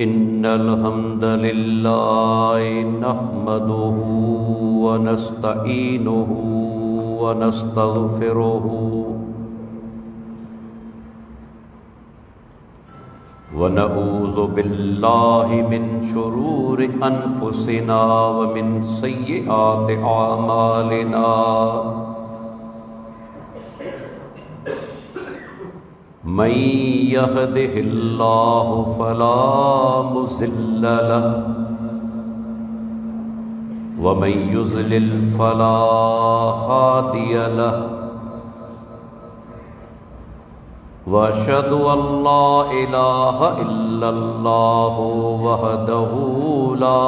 इन्नल हम्दलिल्लाहि नहमदुहु व नस्तईनुहु व नस्तगफिरुहु व नऊज़ु बिल्लाहि मिन शुरूरि अनफुसिना व मिन सय्यिआति आमालिना मन यहदिहिल्लाहु फला मुज़िल्ल लहु व मन युज़लिल फला हादिय लहु व अशहदु अल्ला इलाहा इल्लल्लाहु वहदहु ला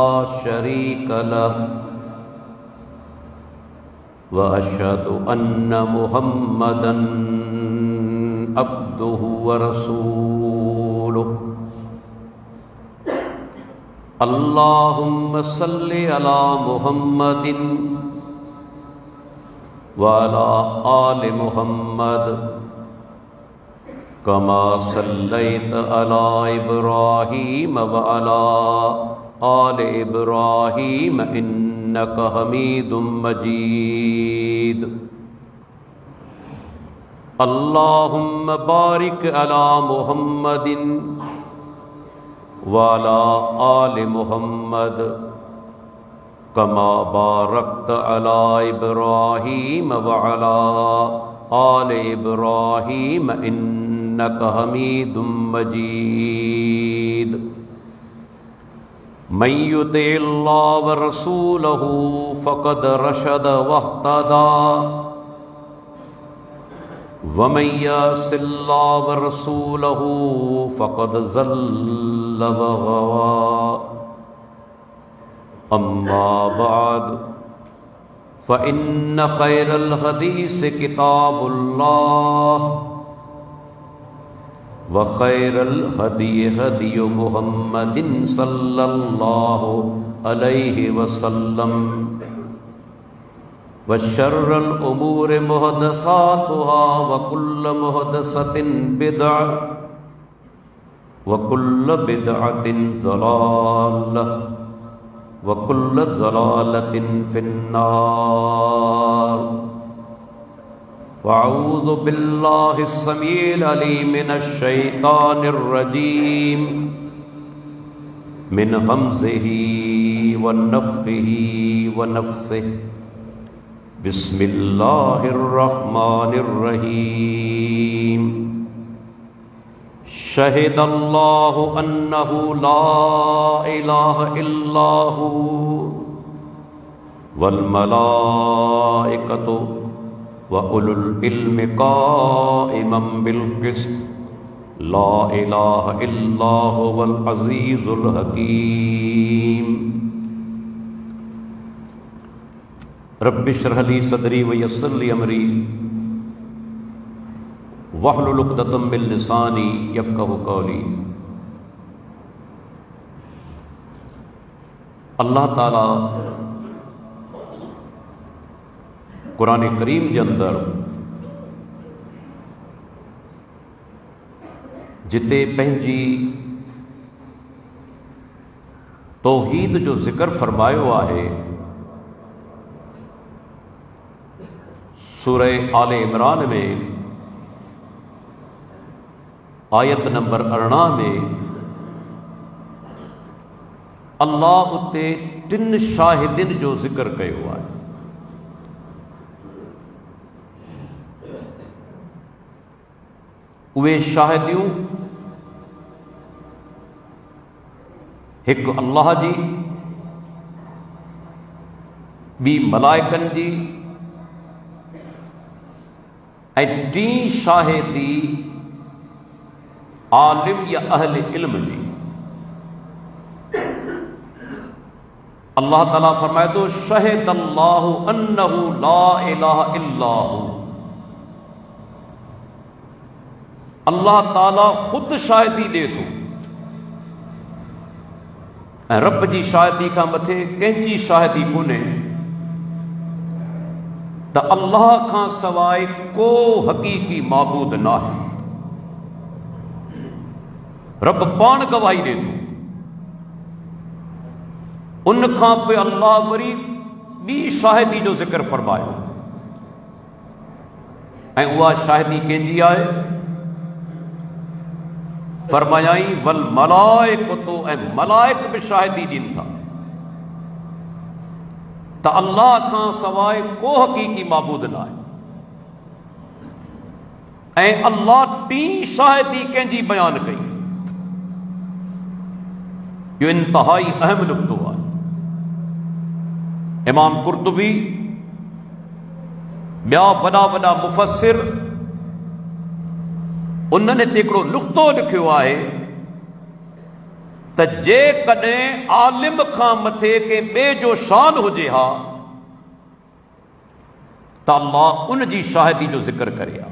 शरीक लहु व अशहदु अन्न मुहम्मदन अब्दुहु व रसूलुहु अल्लाहुम्मा सल्लि अला मुहम्मदिन व अला आलि मुहम्मद कमा सल्लैत अला इब्राहीम व अला आलि इब्राहीम इन्नका हमीदुम मजीद। अल्लाहुम्मा बारिक अला मुहम्मदिन व अला आलि मुहम्मद कमा बारकत अला इब्राहीम व अला आलि इब्राहीम इन्नका हमीदुम मजीद। मन युतिइल्लाह व रसूलहु फ़क़द रशद वहतदा वमन यअसिल्लाह व रसूलहु फ़क़द ज़ल्ल व ग़वा। अम्मा बअद फ़इन्न ख़ैरल हदीस किताबुल्लाह व खैरल हदी हदी मुहम्मदिन सल्लल्लाहु अलैहि वसल्लम व शर्रल उमूर मुहदसातुहा व कुल्ल मुहदसतिन बिदअ व कुल्ल बिदअतिन ज़लालह व कुल्ल ज़लालतिन फिन्नार। वअऊज़ु बिल्लाहि अस्समीइल अलीम मिनश शैतानिर रजीम मिन हम्ज़िही व नफ़्ख़िही व नफ़्सिही। बिस्मिल्लाहिर रहमानिर रहीम। शहिदल्लाहु अन्नहु ला इलाहा इल्लाहु वल मलाइकतु व उलुल इल्मि काइमम बिल क़िस्त ला इलाहा इल्लाहु वल अज़ीज़ुल हकीम। रब्बि इश्रह ली सदरी व यस्सिर ली अमरी वहलुल उक़दतम मिन लिसानी यफ़क़हू क़ौली। अल्लाह ताला कुरान करीम के अंदर जिते पंहिंजी तौहीद जो ज़िक्र फरमायो आहे सूरह आले इमरान में आयत नंबर 18 में अल्लाह उते 3 शाहिदिन जो ज़िक्र कयो आहे। उहे शाहिदियूं हिकु अल्लाह जी, ॿी मलाइकनि जी ऐं टी शाहिदी आलिम या अहल इल्म जी। अल्लाह ताला फरमाए तो शहिदल्लाहु अन्नहु ला इलाहा इल्लाहु। अल्लाह ताला खुद शाहिदी दे थो ऐं रब जी शाहिदी खां मथे कंहिंजी शाहिदी कोन्हे त अल्लाह खां सवाइ को हक़ीक़ी माबूद न आहे। रब पाण गवाही ॾे थो। उन खां पोइ अल्लाह वरी ॿी शाहिदी जो ज़िक्र फरमायो ऐं उहा शाहिदी कंहिंजी आहे? फरमायाई वल मलाइकतो, ऐं मलाइक बि शाहिदी ॾियनि था त अल्लाह खां सवाइ को हक़ीक़ी माबूद न आहे। ऐं अल्लाह टी शाहिदी कंहिंजी बयान कई। इहो इंतहाई अहम नुक़्तो आहे। इमाम कुर्तुबी, ॿिया वॾा वॾा मुफ़स्सिर, उन्हनि हिते हिकिड़ो नुक़्तो लिखियो आहे त जेकॾहिं आलिम खां मथे के ॿिए जो शान हुजे हा त अल्लाह उन जी शाहिदी जो ज़िक्र करे हा।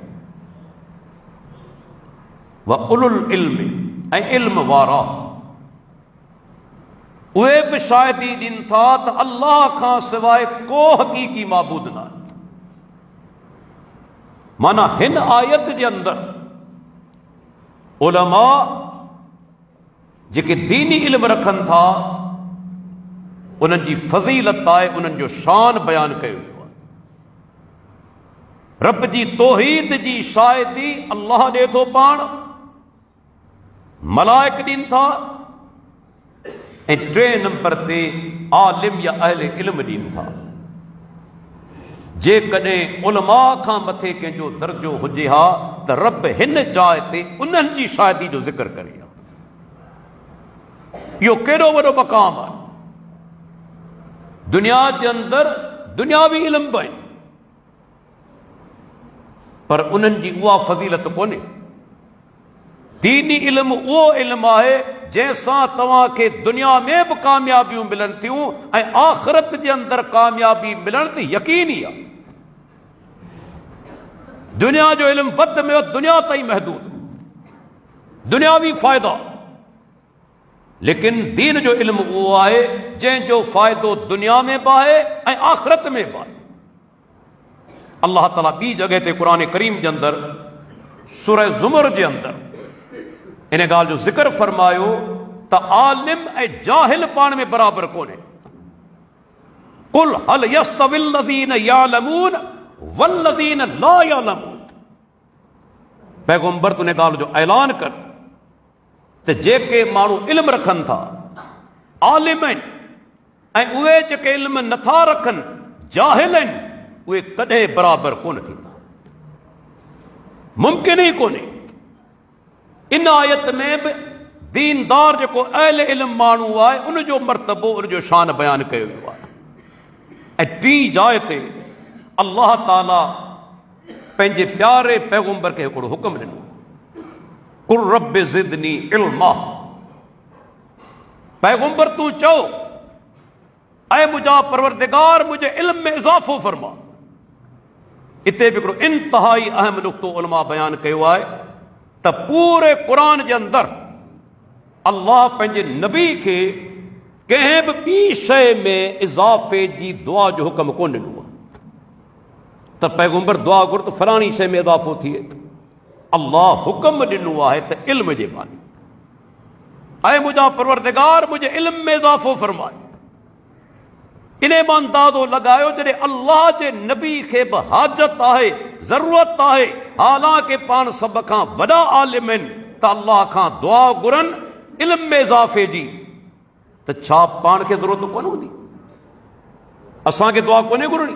व उलुल इल्म, ऐं इल्म वारा उहे बि शाहिदी ॾियनि था त अल्लाह खां सवाइ को हक़ीक़ी माबूद न आहे। माना हिन आयत जे अंदरि उलमा जेके दीनी इल्म रखनि था उन्हनि जी फज़ीलत आहे, उन्हनि जो शान बयान कयो वियो आहे। रब जी तौहीद जी शाहिदी अल्लाह ॾे थो पाण, मलाइक ॾियनि था, ऐं टे नंबर ते आलिम या अहले इल्म ॾियनि था। जेकॾहिं उलमा खां मथे कंहिंजो दर्जो हुजे हा त रब हिन जाइ ते उन्हनि जी शाहिदी जो ज़िक्र करे हा। इहो केॾो वॾो मक़ाम आहे। दुनिया जे अंदरि दुनियावी इल्म बि आहिनि, पर उन्हनि जी उहा फज़ीलत कोन्हे। दीनी इल्म उहो इल्म आहे जंहिंसां तव्हांखे दुनिया में बि कामयाबियूं मिलनि थियूं ऐं आख़िरत जे अंदरि कामयाबी मिलण त यकीनी आहे। दुनिया जो इल्म वधि में वधि दुनिया ताईं महदूद, दुनियावी फ़ाइदा, लेकिन दीन जो इल्म उहो आहे जंहिंजो फ़ाइदो दुनिया में बि आहे ऐं आख़िरत में बि आहे। अल्लाह ताला ॿी जॻह ते क़ुर करीम जे अंदरि सूरह ज़ुमर जे अंदरि इन ॻाल्हि जो ज़िक्र फरमायो त आलिम ऐं जाहिल पाण में बराबरि कोन्हे। कुल हल यस्तविल लज़ीन यालमून वल्लज़ीन ला यालमून। पैगंबर तूं इन ॻाल्हि जो ऐलान कर त जेके माण्हू इल्म रखनि था, आलिम आहिनि, ऐं उहे जेके इल्म नथा रखनि, जाहिल आहिनि, उहे कॾहिं बराबरि कोन थींदा, मुमकिन ई कोन्हे। इन आयत में बि दीनदार जेको अहले इल्म माण्हू आहे उनजो मर्तबो, उनजो शान बयान कयो वियो आहे। ऐं टी जाइ ते अल्लाह ताला पंहिंजे प्यारे पैगंबर खे हिकिड़ो हुकुम ॾिनो, कुल रब्बि ज़िदनी इल्मा। पैगंबर तूं चओ ऐं मुंहिंजा परवरदिगार मुंहिंजे इल्म में इज़ाफ़ो फरमा। हिते बि हिकिड़ो इंतहाई अहम नुक़्तो उलमा बयान कयो आहे त पूरे क़ुर जे अंदरि अल्लाह पंहिंजे नबी खे कंहिं बि ॿी शइ में इज़ाफ़े जी दुआ जो हुकुम कोन ॾिनो आहे त पैगंबर दुआ घुर त फलाणी शइ में इज़ाफ़ो थिए। अल्लाह हुकुम ॾिनो आहे त इल्म जे बारे, ऐं मुंहिंजा परवरदिगार मुंहिंजे इल्म में इज़ाफ़ो फरमाए। इन मां अंदाज़ो लॻायो जॾहिं अल्लाह जे नबी खे बि हाजत आहे, ज़रूरत आहे, हालांकि पाण सभ खां वॾा आलिम आहिनि, त अल्लाह खां दुआ घुरनि इल्म में इज़ाफ़े जी, त छा पाण खे ज़रूरत कोन हूंदी? असांखे दुआ कोन्हे घुरणी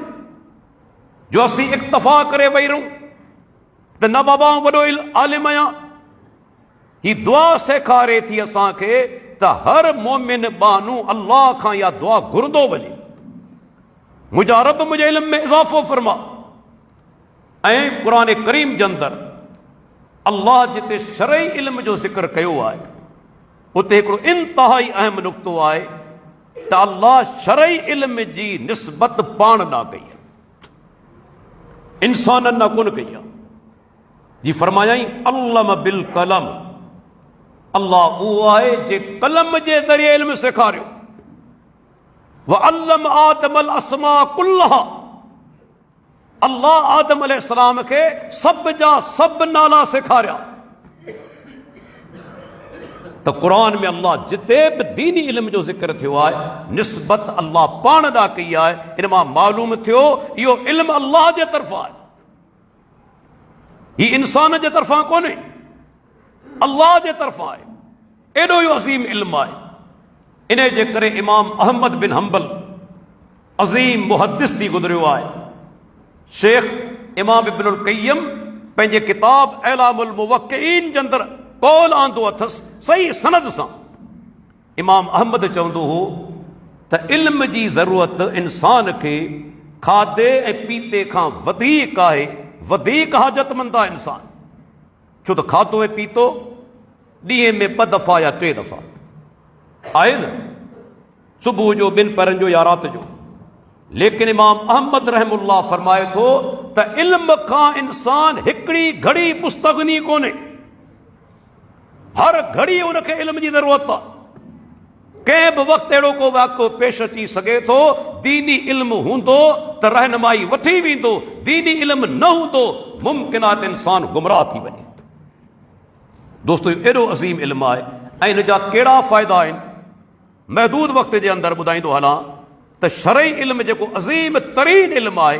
जो असीं इक्तफ़ा करे वेही रहूं त न बाबा वॾो आलिम आहियां? ही दुआ सेखारे थी असांखे त हर मोमिन बानू अल्लाह खां या दुआ घुरंदो वञे, मुंहिंजा रब मुंहिंजे इल्म में इज़ाफ़ो फरमा। ऐं क़ुर करीम जे अंदरि अल्लाह जिते शरई इल्म जो ज़िक्र कयो आहे उते हिकिड़ो इंतहाई अहम नुक़्तो आहे त अल्लाह शरई इल्म जी निस्बत पाण ॾांहुं कई आहे, इंसाननि ॾांहुं कोन कई आहे। जी फरमायाई अल्लम बिल कलम, अल्लाह उहो आहे जे कलम जे ज़रिए इल्म सेखारियो। व अल्लम आदम अल अस्मा कुल्लहा, अल्लाह आदम अलैहिस्सलाम के सब जा सब नाला सेखारिया। तो कुरान में अल्लाह जिते भी दीनी इल्म जो जिक्र थियो आहे निस्बत अल्लाह पाण दा कई आहे। इन मां मालूम थियो इहो इल्म अल्लाह जे तरफ़ां आहे, ही इंसान जे तरफ़ां कोन्हे, अल्लाह जे तरफ़ां आहे। एॾो इहो अज़ीम इल्म आहे। इन जे करे इमाम अहमद बिन हंबल अज़ीम मुहद्दिस थी गुज़रियो आहे। शेख इमाम इब्नुल क़य्यम पंहिंजे किताब एलामुल मुवक्किईन जे अंदरि कौल आंदो अथसि सही सनद सां। इमाम अहमद चवंदो हो त इल्म जी ज़रूरत इंसान खे खाधे ऐं पीते खां वधीक आहे, वधीक हाजतमंद आहे इंसान। छो त खाधो ऐं पीतो ॾींहं में 2 दफ़ा या 3 दफ़ा आहे न, सुबुह जो, ॿिनि पहरनि जो या राति जो। लेकिन इमाम अहमद रहमुल्लाह फरमाए थो त इल्म खां इंसान हिकिड़ी घड़ी मुस्तगनी कोन्हे, हर घड़ी उनखे इल्म जी ज़रूरत आहे। कंहिं बि वक़्तु अहिड़ो को वाक़िओ पेश अची सघे थो, दीनी इल्म हूंदो त रहनुमाई वठी वेंदो, दीनी इल्म न हूंदो मुमकिन आहे त इंसान गुमराह थी वञे। दोस्तो एॾो अज़ीम इल्म आहे ऐं इन जा कहिड़ा फ़ाइदा आहिनि महदूद वक़्त जे अंदरि ॿुधाईंदो हलां त शरई इल्म जेको अज़ीम तरीन इल्म आहे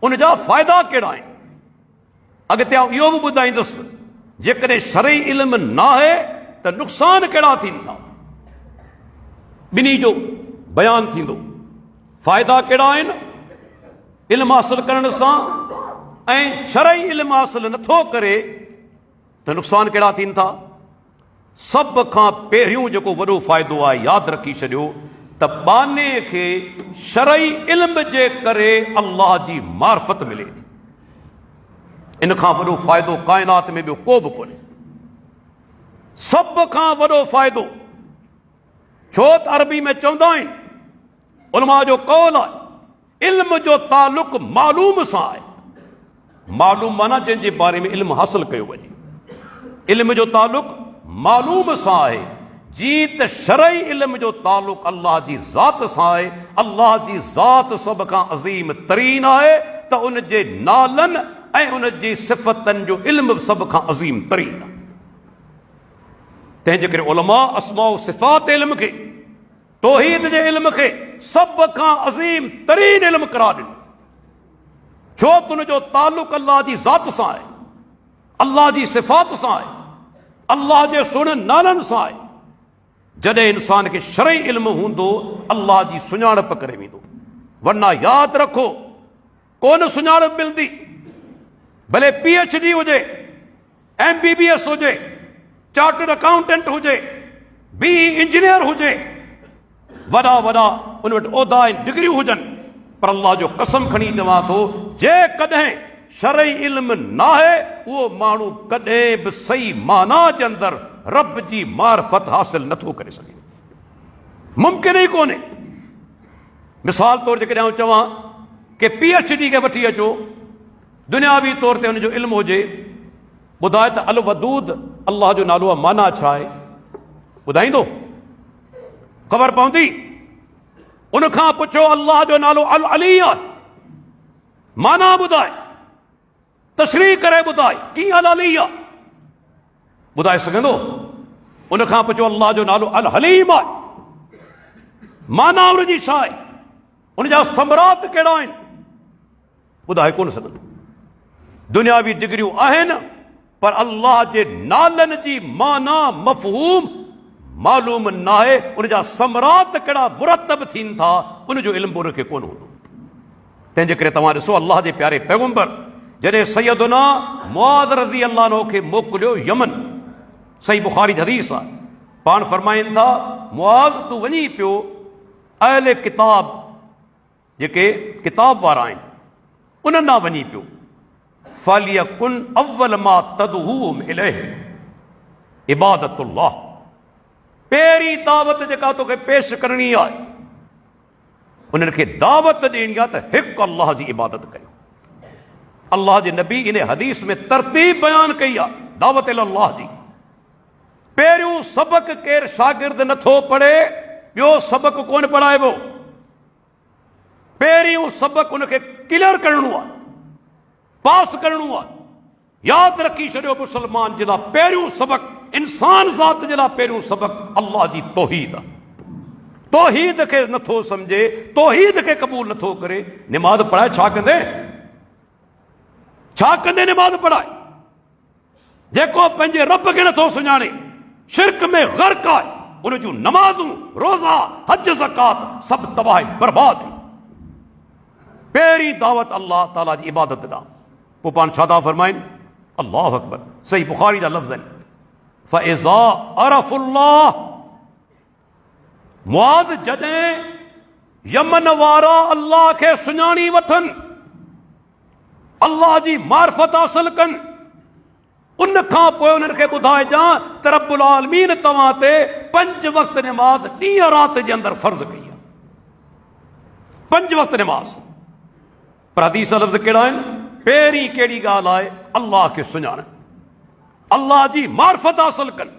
उन जा फ़ाइदा कहिड़ा आहिनि। अॻिते आउं इहो बि ॿुधाईंदुसि जेकॾहिं शरई इल्म न आहे त नुक़सान कहिड़ा थींदा, ॿिन्ही जो बयानु थींदो। फ़ाइदा कहिड़ा आहिनि इल्म हासिल करण सां, ऐं शरई इल्म हासिल नथो करे त नुक़सान कहिड़ा थियनि था। सभ खां पहिरियों जेको वॾो फ़ाइदो आहे यादि रखी छॾियो त बाने खे शरई इल्म जे करे अल्लाह जी मार्फत मिले थी। इन खां वॾो फ़ाइदो काइनात में ॿियो को बि कोन्हे। सभ खां वॾो फ़ाइदो, छो त अरबी में चवंदा आहिनि, उलमा जो कौल आहे, इल्म जो तालुक मालूम सां आहे। मालूम माना जंहिंजे बारे में इल्म हासिल कयो वञे, इल्म जो तालुक मालूम सां आहे। जीअं त शरई इल्म जो तालुक अल्लाह जी ज़ात सां आहे। अल्लाह जी ज़ात सभ खां अज़ीम तरीन आहे त उन जे नालनि ऐं उन जी सिफ़तनि जो इल्म सभ खां अज़ीम तरीन आहे। तंहिंजे करे उलमा अस्माउ सिफ़ात इल्म खे, तौहीद जे इल्म खे सभ खां अज़ीम तरीन इल्म करार ॾिनो, छो त उन जो तालुक अल्लाह जी ज़ात सां आहे, अल्लाह जी सिफ़ात सां आहे, अल्लाह जे सुहिणनि नालनि सां आहे। जॾहिं इंसान खे शरई इल्म हूंदो अल्लाह जी सुञाणप करे वेंदो, वरना यादि रखो कोन सुञाणप मिलंदी। भले PhD हुजे, MBBS हुजे, चार्टर्ड अकाउंटेंट हुजे, BE इंजीनियर हुजे, वॾा वॾा उन वटि उहिदा ऐं डिग्रियूं हुजनि, पर अल्लाह जो कसम खणी चवां थो जेकॾहिं शरई इल्म न आहे उहो माण्हू कॾहिं बि सही माना जे अंदरि रब जी मार्फत हासिल नथो करे सघे, मुमकिन ई कोन्हे। मिसाल तौर ते कॾहिं आउं चवां कि PhD खे वठी अचो, दुनियावी तौर ते हुनजो इल्मु हुजे, ॿुधाए त अल वदूद अल्लाह जो नालो आहे, माना छा आहे ॿुधाईंदो? ख़बर पवंदी? उनखां पुछो अल्लाह जो नालो अल अली आहे, माना ॿुधाए, तशरीह करे ॿुधाए कीअं अल अली आहे, ॿुधाए सघंदो? उनखां पुछो अल्लाह जो नालो अल हलीम आहे, माना उनजी छा आहे, उनजा समरात कहिड़ा आहिनि, ॿुधाए कोन सघंदो। दुनियावी डिग्रियूं आहिनि पर अल्लाह जे नालनि जी माना मफ़हूम मालूम न आहे, उनजा समरात कहिड़ा मुरतब थियनि था, उनजो इल्मु उनखे कोन हूंदो। तंहिंजे करे तव्हां ॾिसो अल्लाह जे प्यारे पैगंबर जॾहिं सैयदुना मुआज़ रज़ी अल्लाह अन्हु खे मोकिलियो यमन, सही बुखारी जी हदीस आहे, पाण फरमाइनि था मुआज़ तूं वञी पियो अहले किताब जेके किताब वारा आहिनि उन्हनि ॾांहुं वञी पियो, फलियकुन अव्वल मा तदऊहुम इलैहि इबादतुल्लाह, पहिरीं दावत जेका तोखे पेश करणी आहे उन्हनि खे दावत ॾियणी आहे त हिकु अल्लाह जी इबादत कयो। अल्लाह जे नबी इन हदीस में तरतीब बयान कई आहे दावत अल्लाह जी। पहिरियों सबक केरु शागिर्द नथो पढ़े, ॿियो सबक कोन पढ़ाइबो। पहिरियों सबक उनखे क्लियर करणो आहे, पास करणो आहे। यादि रखी छॾियो मुस्लमान जे लाइ पहिरियों सबक, इंसान ज़ात जे लाइ पहिरियों सबक अल्लाह जी तौहीद आहे। तौहीद खे नथो सम्झे, तौहीद खे क़बूल नथो करे, निमाज़ पढ़ाए छा कंदे? छा कंदे निमाज़ पढ़ाए? जेको पंहिंजे रब खे नथो सुञाणे, शिरक में गर्क आहे, उन जूं नमाज़ूं, रोज़ा, हज, ज़कात सभु तबाह बर्बाद। पहिरीं दावत अल्लाह ताला जी इबादत ॾांहुं। पोइ पाण छा था फरमाइनि? अल्लाहु अकबर। सही बुखारी जा लफ़्ज़ आहिनि, फ़इज़ा अरफ़ुल्लाह, मुआद जॾहिं यमन वारा अल्लाह खे सुञाणी वठनि, अल्लाह जी मार्फत हासिल कनि, उन खां पोइ उन्हनि खे ॿुधाइजां त रब्बुल आलमीन तव्हां ते 5 वक़्त निमाज़ ॾींहं राति जे अंदरि फ़र्ज़ कई आहे। 5 वक़्त निमाज़। पर हदीस लफ़्ज़ कहिड़ा आहिनि? पहिरीं कहिड़ी ॻाल्हि आहे? अल्लाह खे सुञाणनि, अल्लाह जी मार्फत हासिल कनि।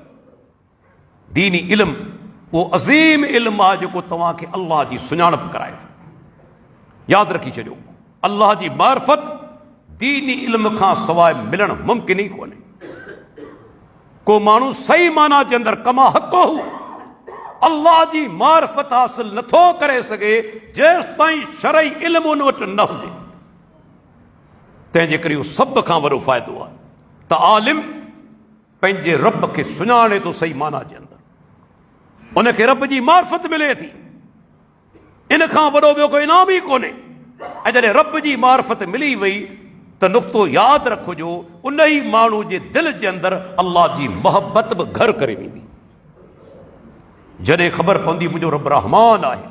दीनी इल्म उहो अज़ीम इल्म आहे जेको तव्हांखे अल्लाह जी सुञाणप कराए थो। यादि रखी छॾियो, अल्लाह जी मार्फत दीनी इल्म खां सवाइ मिलणु मुमकिन ई कोन्हे। को माण्हू सही माना जे अंदरि कमा हक़ो अल्लाह जी मार्फत हासिल नथो करे सघे जेसि ताईं शरई इल्म उन वटि न हुजे। तंहिंजे करे इहो सभ खां वॾो फ़ाइदो आहे त आलिम पंहिंजे रब खे सुञाणे थो सही माना जे अंदरि, उनखे रब जी मार्फत मिले थी। इन खां वॾो ॿियो कोई इनाम ई कोन्हे। ऐं जॾहिं रब जी मार्फत मिली वई त नुक़्तो यादि रखिजो, उन ई माण्हू जे दिलि जे अंदरि अल्लाह जी मोहबत बि घर करे वेंदी। जॾहिं ख़बर पवंदी मुंहिंजो रब रहमान आहे,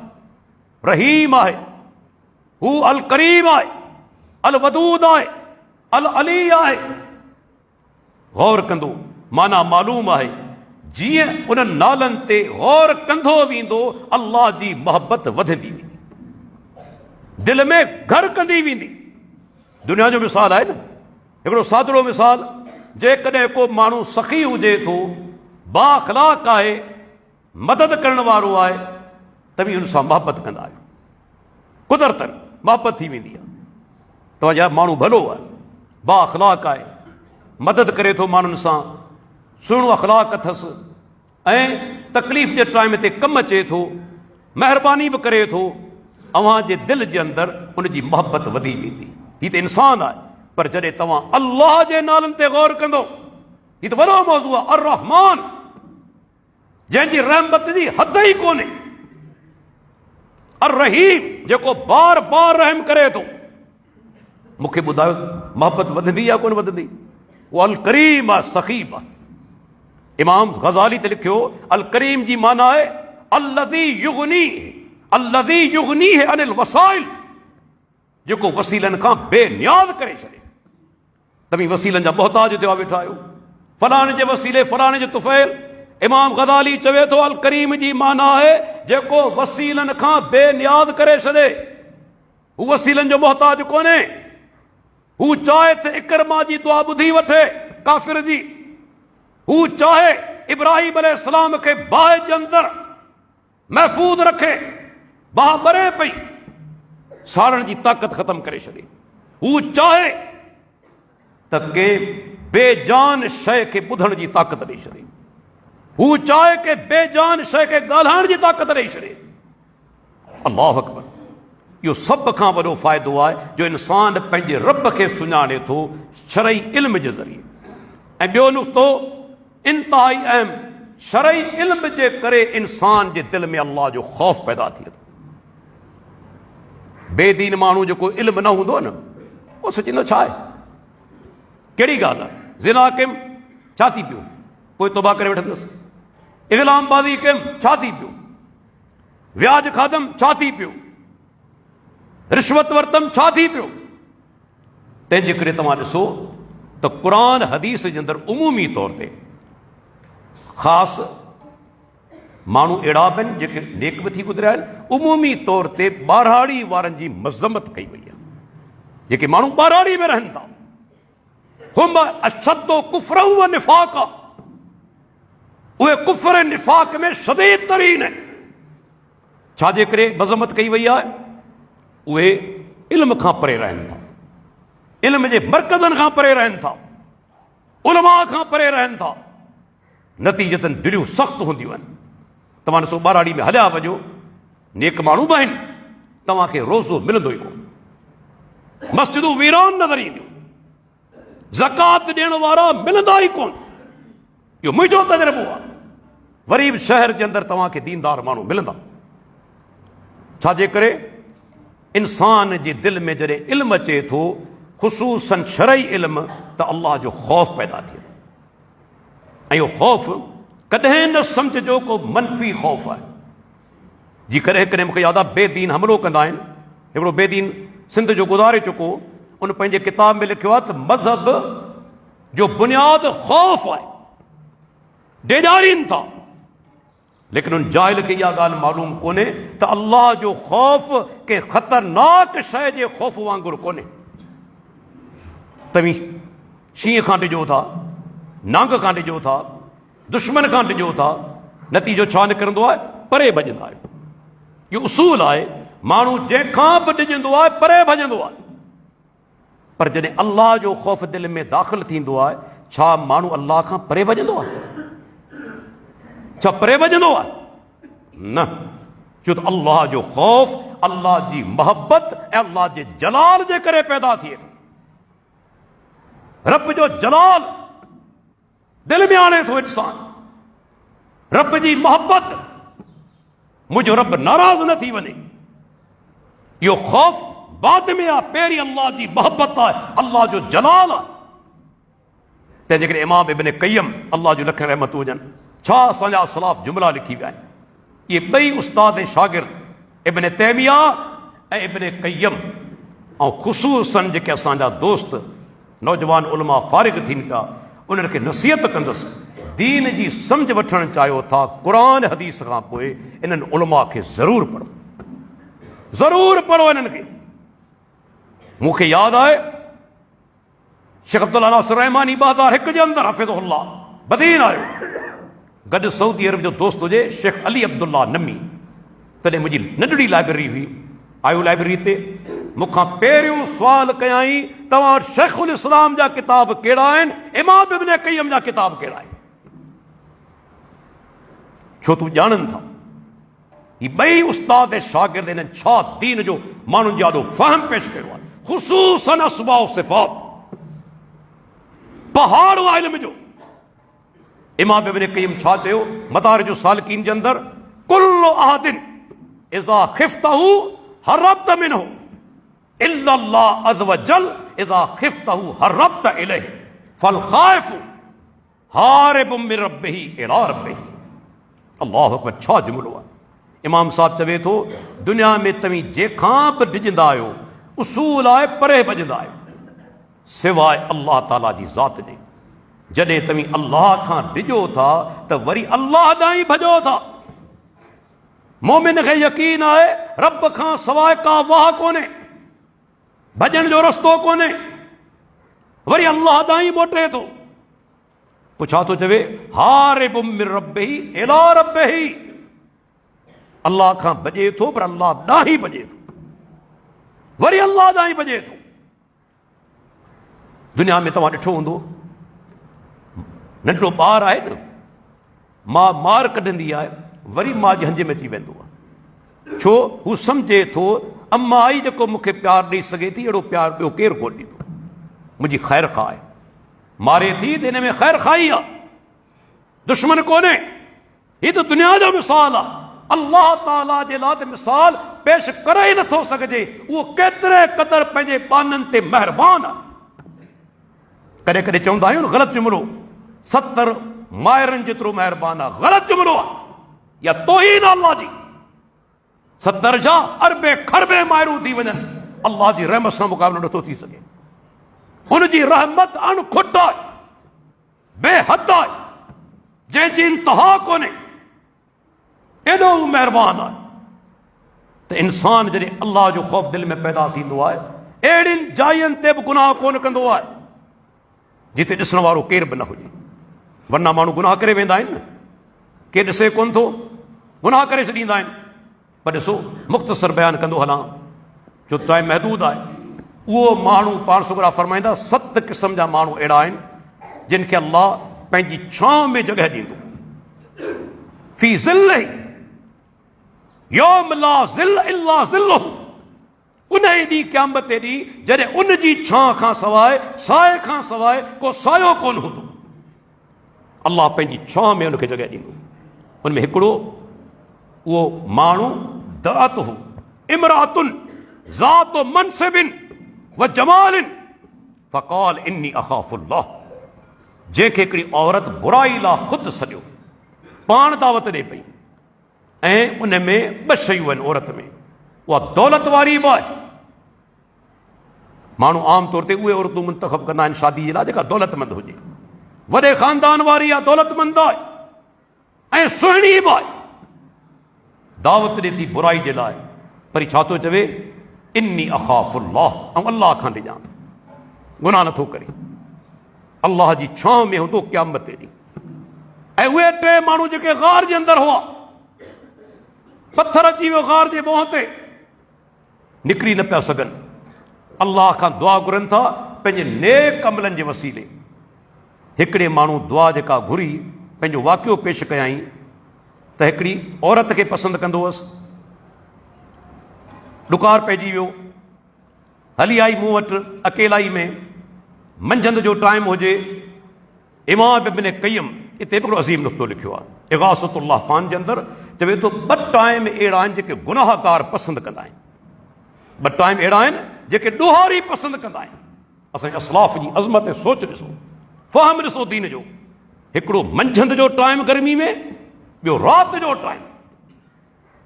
रहीम आहे, हू अल करीम आहे, अल वदूद आहे, अल अली आहे, गौर कंदो माना मालूम आहे जीअं उन्हनि नालनि ते गौर कंदो वेंदो अल्लाह जी मोहबत वधंदी वेंदी, दिलि में घर कंदी वेंदी। दुनिया जो मिसाल आहे न, हिकिड़ो सादड़ो मिसाल, जेकॾहिं को माण्हू सखी हुजे थो, बाअख़लाक़ आहे, मदद करण वारो आहे, त बि हुन सां मोहबत कंदा आहियो, कुदरतन मोहबत थी वेंदी आहे। तव्हांजा माण्हू भलो आहे, बाअख़लाक़ आहे, मदद करे थो माण्हुनि सां, सुहिणो अख़लाक़ अथसि, ऐं तकलीफ़ जे टाइम ते कमु अचे थो, महिरबानी बि करे थो, अव्हांजे दिलि जे अंदरि उनजी मोहबत वधी वेंदी। हीअ त इंसान आहे। पर जॾहिं तव्हां अल्लाह जे नालनि ते गौर कंदो, हीअ त वॾो मौज़ू आहे, अर रहमान, जंहिंजी रहमत जी हद ई कोन्हे, अर रहीम, जेको बार बार रहम करे थो। मूंखे ॿुधायो मोहबत वधंदी आहे कोन वधंदी? उहो अल करीम आहे, सख़ीब आहे। इमाम ग़ज़ाली ते लिखियो, अल करीम जी माना आहे अल्लज़ी युग़नी है अनिल वसाइल, जेको वसीलनि खां बेनियाज़ करे छॾे। तव्हीं वसीलनि जा मोहताज थियो वेठा आहियो, फलाणे जे वसीले, फलाणे जे तुफ़ैल। इमाम ग़ज़ाली चवे थो अल करीम जी माना आहे जेको वसीलनि खां बेनियाज़ करे छॾे, हू वसीलनि जो मोहताज कोन्हे। हू चाहे त इकरमा जी दुआ ॿुधी वठे काफ़िर जी, हू चाहे इब्राहिम अलैहिस्सलाम खे बाहि जे अंदरि महफ़ूज़ रखे, बाहि ॿरे पई, साड़ण जी ताक़त ख़तम करे छॾे। हू चाहे त कंहिं बेजान शइ खे ॿुधण जी ताक़त ॾेई छॾे, हू चाहे कि बेजान शइ खे ॻाल्हाइण जी ताक़त ॾेई छॾे। अल्लाहु अकबर। इहो सभ खां वॾो फ़ाइदो आहे जो इंसान पंहिंजे रब खे सुञाणे थो शरई इल्म जे ज़रिए। ऐं ॿियो नुक़्तो इंतिहाई अहम, शरई इल्म जे करे इंसान जे दिलि में अल्लाह जो ख़ौफ़ पैदा थिए थो। बेदीन माण्हू जेको इल्म न हूंदो न, उहो सोचींदो छा आहे, कहिड़ी ॻाल्हि आहे, ज़िना कयमि छा थी पियो, पोइ तौबा करे वठंदुसि, इग़लामबाज़ी कयमि छा थी पियो, व्याज खाधमि छा थी पियो, रिश्वत वरितमि छा थी पियो। तंहिंजे करे तव्हां ॾिसो त क़ुरान हदीस जे अंदरि उमूमी तौर ते ख़ासि माण्हू अहिड़ा बि आहिनि जेके नेक बि थी गुज़रिया आहिनि, उमूमी तौर ते ॿारहाड़ी वारनि जी मज़म्मत कई वई आहे। जेके माण्हू ॿारहाड़ी में रहनि था, हुम अशद्दो कुफ़रन व निफ़ाक़ा, उहे कुफ़र निफ़ाक़ में शदीद तरीन आहिनि। छाजे करे मज़म्मत कई वई आहे? उहे इल्म खां परे रहनि था, इल्म जे मर्कज़नि खां परे रहनि था, उलमा खां परे रहनि था। नतीजतन दिलियूं सख़्तु हूंदियूं आहिनि। तव्हां ॾिसो ॿाराड़ी में हलिया वञो, नेक माण्हू बि आहिनि, तव्हांखे रोज़ो मिलंदो ई कोन। मस्जिदूं वीरान नज़र ईंदियूं, ज़कात ॾियण वारा मिलंदा ई कोन। इहो मुंहिंजो तजुर्बो आहे। वरी बि शहर जे अंदरि तव्हांखे दीनदार माण्हू मिलंदा। छाजे करे? इंसान जे दिलि में जॾहिं इल्मु अचे थो, ख़ुसूसन शरई इल्मु, त अल्लाह जो ख़ौफ़ पैदा थिए। ऐं इहो ख़ौफ़ कॾहिं न सम्झिजो को मनफ़ी ख़ौफ़ आहे। जी कॾहिं कॾहिं मूंखे यादि आहे, बेदीन हमिलो कंदा आहिनि। हिकिड़ो बेदीन सिंध जो गुज़ारे चुको, उन पंहिंजे किताब में लिखियो आहे त मज़हब जो बुनियाद ख़ौफ़ आहे। डेॼारीनि था, लेकिन उन जाहिल खे इहा ॻाल्हि मालूम कोन्हे त अल्लाह जो ख़ौफ़ के ख़तरनाक शइ जे ख़ौफ़ वांगुरु कोन्हे। तव्हीं शींहं खां ॾिजो था, नांग खां ॾिजो था, दुश्मन खां ॾिजो था, नतीजो छा निकिरंदो आहे? परे भॼंदा आहियो। इहो उसूल आहे। माण्हू जंहिंखां बि ॾिजंदो आहे परे भॼंदो आहे। पर जॾहिं अल्लाह जो ख़ौफ़ दिलि में दाख़िल थींदो आहे, छा माण्हू अल्लाह खां परे भॼंदो आहे? छा परे भॼंदो आहे? न, छो त अल्लाह जो ख़ौफ़ अल्लाह जी मोहबत ऐं अल्लाह जे जलाल जे करे पैदा थिए थो। रब जो जलाल दिलि में आणे थो इंसान, रब जी मोहबत, मुंहिंजो रब नाराज़ न थी वञे। इहो ख़ौफ़ बाद में आहे, पहिरीं अल्लाह जी मोहबत आहे, अल्लाह जो जलाल आहे। तंहिंजे करे इमाम इब्न क़य्यम, अल्लाह जो लख रहमतूं हुजनि, छा असांजा असलाफ़ जुमला लिखी विया आहिनि। इहे ॿई उस्ताद ऐं शागिर्द इब्न तैमिया ऐं इब्न क़य्यम, ऐं ख़ुसूसन जेके असांजा दोस्त नौजवान उलमा फारिग थियनि पिया, उन्हनि खे नसीहत कंदुसि, दीन जी सम्झ वठणु चाहियो था क़ुरान हदीस खां पोइ इन्हनि उलमा खे ज़रूरु पढ़ो, ज़रूरु पढ़ो इन्हनि खे। मूंखे यादि आहे शेख अब्दुल्ला नासिर रहमानी 2001 जे अंदरि हफ़िज़हुल्लाह बदीन आयो। गॾु सऊदी अरब जो दोस्त हुजे शेख अली अब्दुल्ला नमी, तॾहिं मुंहिंजी नंढड़ी लाइब्रेरी हुई। आयो लाइब्रेरी ते, मूंखां पहिरियों सुवाल कयाई, तव्हां वटि शेखुल इस्लाम जा किताब कहिड़ा आहिनि, इमाम इब्न क़य्यम जा किताब कहिड़ा आहिनि? छो तूं ॼाणनि था ही ॿई उस्ताद ऐं शागिर्द इन्हनि छा दीन जो माण्हुनि जो ॾाढो फ़हम पेश कयो आहे, ख़ुसूसन अस्माउ सिफ़ात, पहाड़ आहे इल्म जो। इमाम इब्न क़य्यम छा चयो मदारिज सालिकीन जे अंदरि? कुल्लु अहदिन इज़ा ख़िफ़्तहु हरबत मिन्हु इल्ला अल्लाह अज़्ज़ व जल इज़ा ख़िफ़्तहु हरबत इलैहि फल ख़ाइफ़ु हारिबुम मिन रब्बिही इला रब्बिही। अल्लाहु अकबर, छा जुमिलो आहे। इमाम साहब चवे थो, दुनिया में तव्हीं जंहिंखां बि डिॼंदा आहियो, उसूल आहे परे भॼंदा आहियो, सिवाय अल्लाह ताला जी ज़ात जे। जॾहिं तव्हीं अल्लाह खां डिॼो था त वरी अल्लाह ॾांहुं भॼो था। मोमिन खे यकीन आहे रब खां सवाइ का वाह कोन्हे, भॼण जो रस्तो कोन्हे, वरी अल्लाह ॾांहुं मोटे थो। पोइ छा थो चवे? हारिबुम मिन रब्बिही इला रब्बिही, अल्लाह खां भॼे थो पर अल्लाह ॾांहुं भॼे थो, वरी अल्लाह ॾांहुं भॼे थो। दुनिया में तव्हां ॾिठो हूंदो, नंढड़ो ॿार आहे न, मां मार कढंदी आहे, वरी मां जे हंज में अची वेंदो आहे। छो? हू सम्झे थो अम्मा आई जेको मूंखे प्यारु ॾेई सघे थी, अहिड़ो प्यारु ॿियो केरु कोन ॾींदो। मुंहिंजी ख़ैर खा आहे, मारे थी त हिन में ख़ैर खाई आहे, दुश्मन कोन्हे। हीअ त दुनिया जो मिसाल आहे। अल्लाह ताला जे लाइ त मिसाल पेश करे ई नथो सघिजे। उहो केतिरे क़दर पंहिंजे बाननि ते महिरबान आहे। कॾहिं कॾहिं चवंदा आहियूं न ग़लति जुमिलो, 70 मायरनि जेतिरो महिरबान आहे, ग़लति जुमिलो आहे या तौहीन अल्लाह जी। 70 जा अरबे खरबे मायरूं थी वञनि, अल्लाह जी रहमत सां मुक़ाबिलो नथो थी सघे। हुनजी रहमत अणखुट आहे, बेहद आहे, जंहिंजी इंतहा कोन्हे। एॾो महिरबान आहे त इंसान जॾहिं अल्लाह जो ख़ौफ़ दिलि में पैदा थींदो आहे, अहिड़ियुनि जायुनि ते बि गुनाह कोन कंदो आहे जिते ॾिसण वारो केर बि न हुजे। वरना माण्हू गुनाह करे वेंदा आहिनि न, के ॾिसे कोन थो, गुनाह करे छॾींदा आहिनि। पर ॾिसो, मुख़्तसर बयानु कंदो हलां, जो टाइम महदूद आहे। उहो माण्हू पाण सुगरा फरमाईंदा 7 क़िस्म जा माण्हू अहिड़ा आहिनि जिन खे अल्लाह पंहिंजी छांव में जॻह ॾींदो। फी ज़िल्लिही यौम ला ज़िल्ल इल्ला ज़िल्लुहु, उन ॾींहुं क़यामत ॾींहुं जॾहिं उन जी छांव खां सवाइ, साए खां सवाइ को सायो कोन हूंदो। अल्लाह पंहिंजी छांव में उनखे जॻह ॾींदो। उन में हिकिड़ो उहो माण्हू दअतहु इमरातुन ज़ातु मनसिबिन व जमालिन फ़क़ाल इन्नी अख़ाफ़ुल्लाह, जंहिंखे हिकिड़ी औरत बुराई लाइ ख़ुदि सॼो पाण दावत ॾे पई ऐं उन में 2 शयूं आहिनि औरत में, उहा दौलत वारी बि आहे। माण्हू आम तौर ते उहे औरतूं मुंतख़ब कंदा आहिनि शादी जे लाइ जेका दौलतमंद हुजे, वॾे ख़ानदान वारी आहे, दौलतमंद आहे ऐं सुहिणी बि आहे। दावत ॾे थी बुराई जे लाइ, पर छा थो चवे, इन्नी अख़ाफ़ुल्लाह, ऐं अल्लाह खां ॾिजां, गुनाह नथो करे, अल्लाह जी छांव में हूंदो क़यामत ॾींहुं। ऐं उहे 3 माण्हू जेके ग़ार जे अंदरि हुआ, पत्थर अची वियो ग़ार जे मुंहं ते, निकिरी न पिया सघनि, अल्लाह खां दुआ घुरनि था पंहिंजे नेक अमलनि जे वसीले। हिकिड़े माण्हू दुआ जेका घुरी, पंहिंजो वाक़ियो पेश कयाई त हिकिड़ी औरत खे पसंदि कंदो हुअसि, ॾुकार पइजी वियो, हली आई मूं वटि अकेलाई में, मंझंदि जो टाइम हुजे। इमाम इब्न क़य्यम हिते हिकिड़ो अज़ीम नुक़्तो लिखियो आहे इग़ासतुल लहफ़ान जे अंदरि, चवे थो 2 टाइम अहिड़ा आहिनि जेके गुनाहगार पसंदि कंदा आहिनि, 2 टाइम अहिड़ा आहिनि जेके ॾोहारी पसंदि कंदा आहिनि। असांजे असलाफ़ जी अज़मत ऐं सोच ॾिसो, फ़हम ॾिसो दीन जो। हिकिड़ो मंझंदि जो टाइम गर्मी में, ॿियो राति जो टाइम।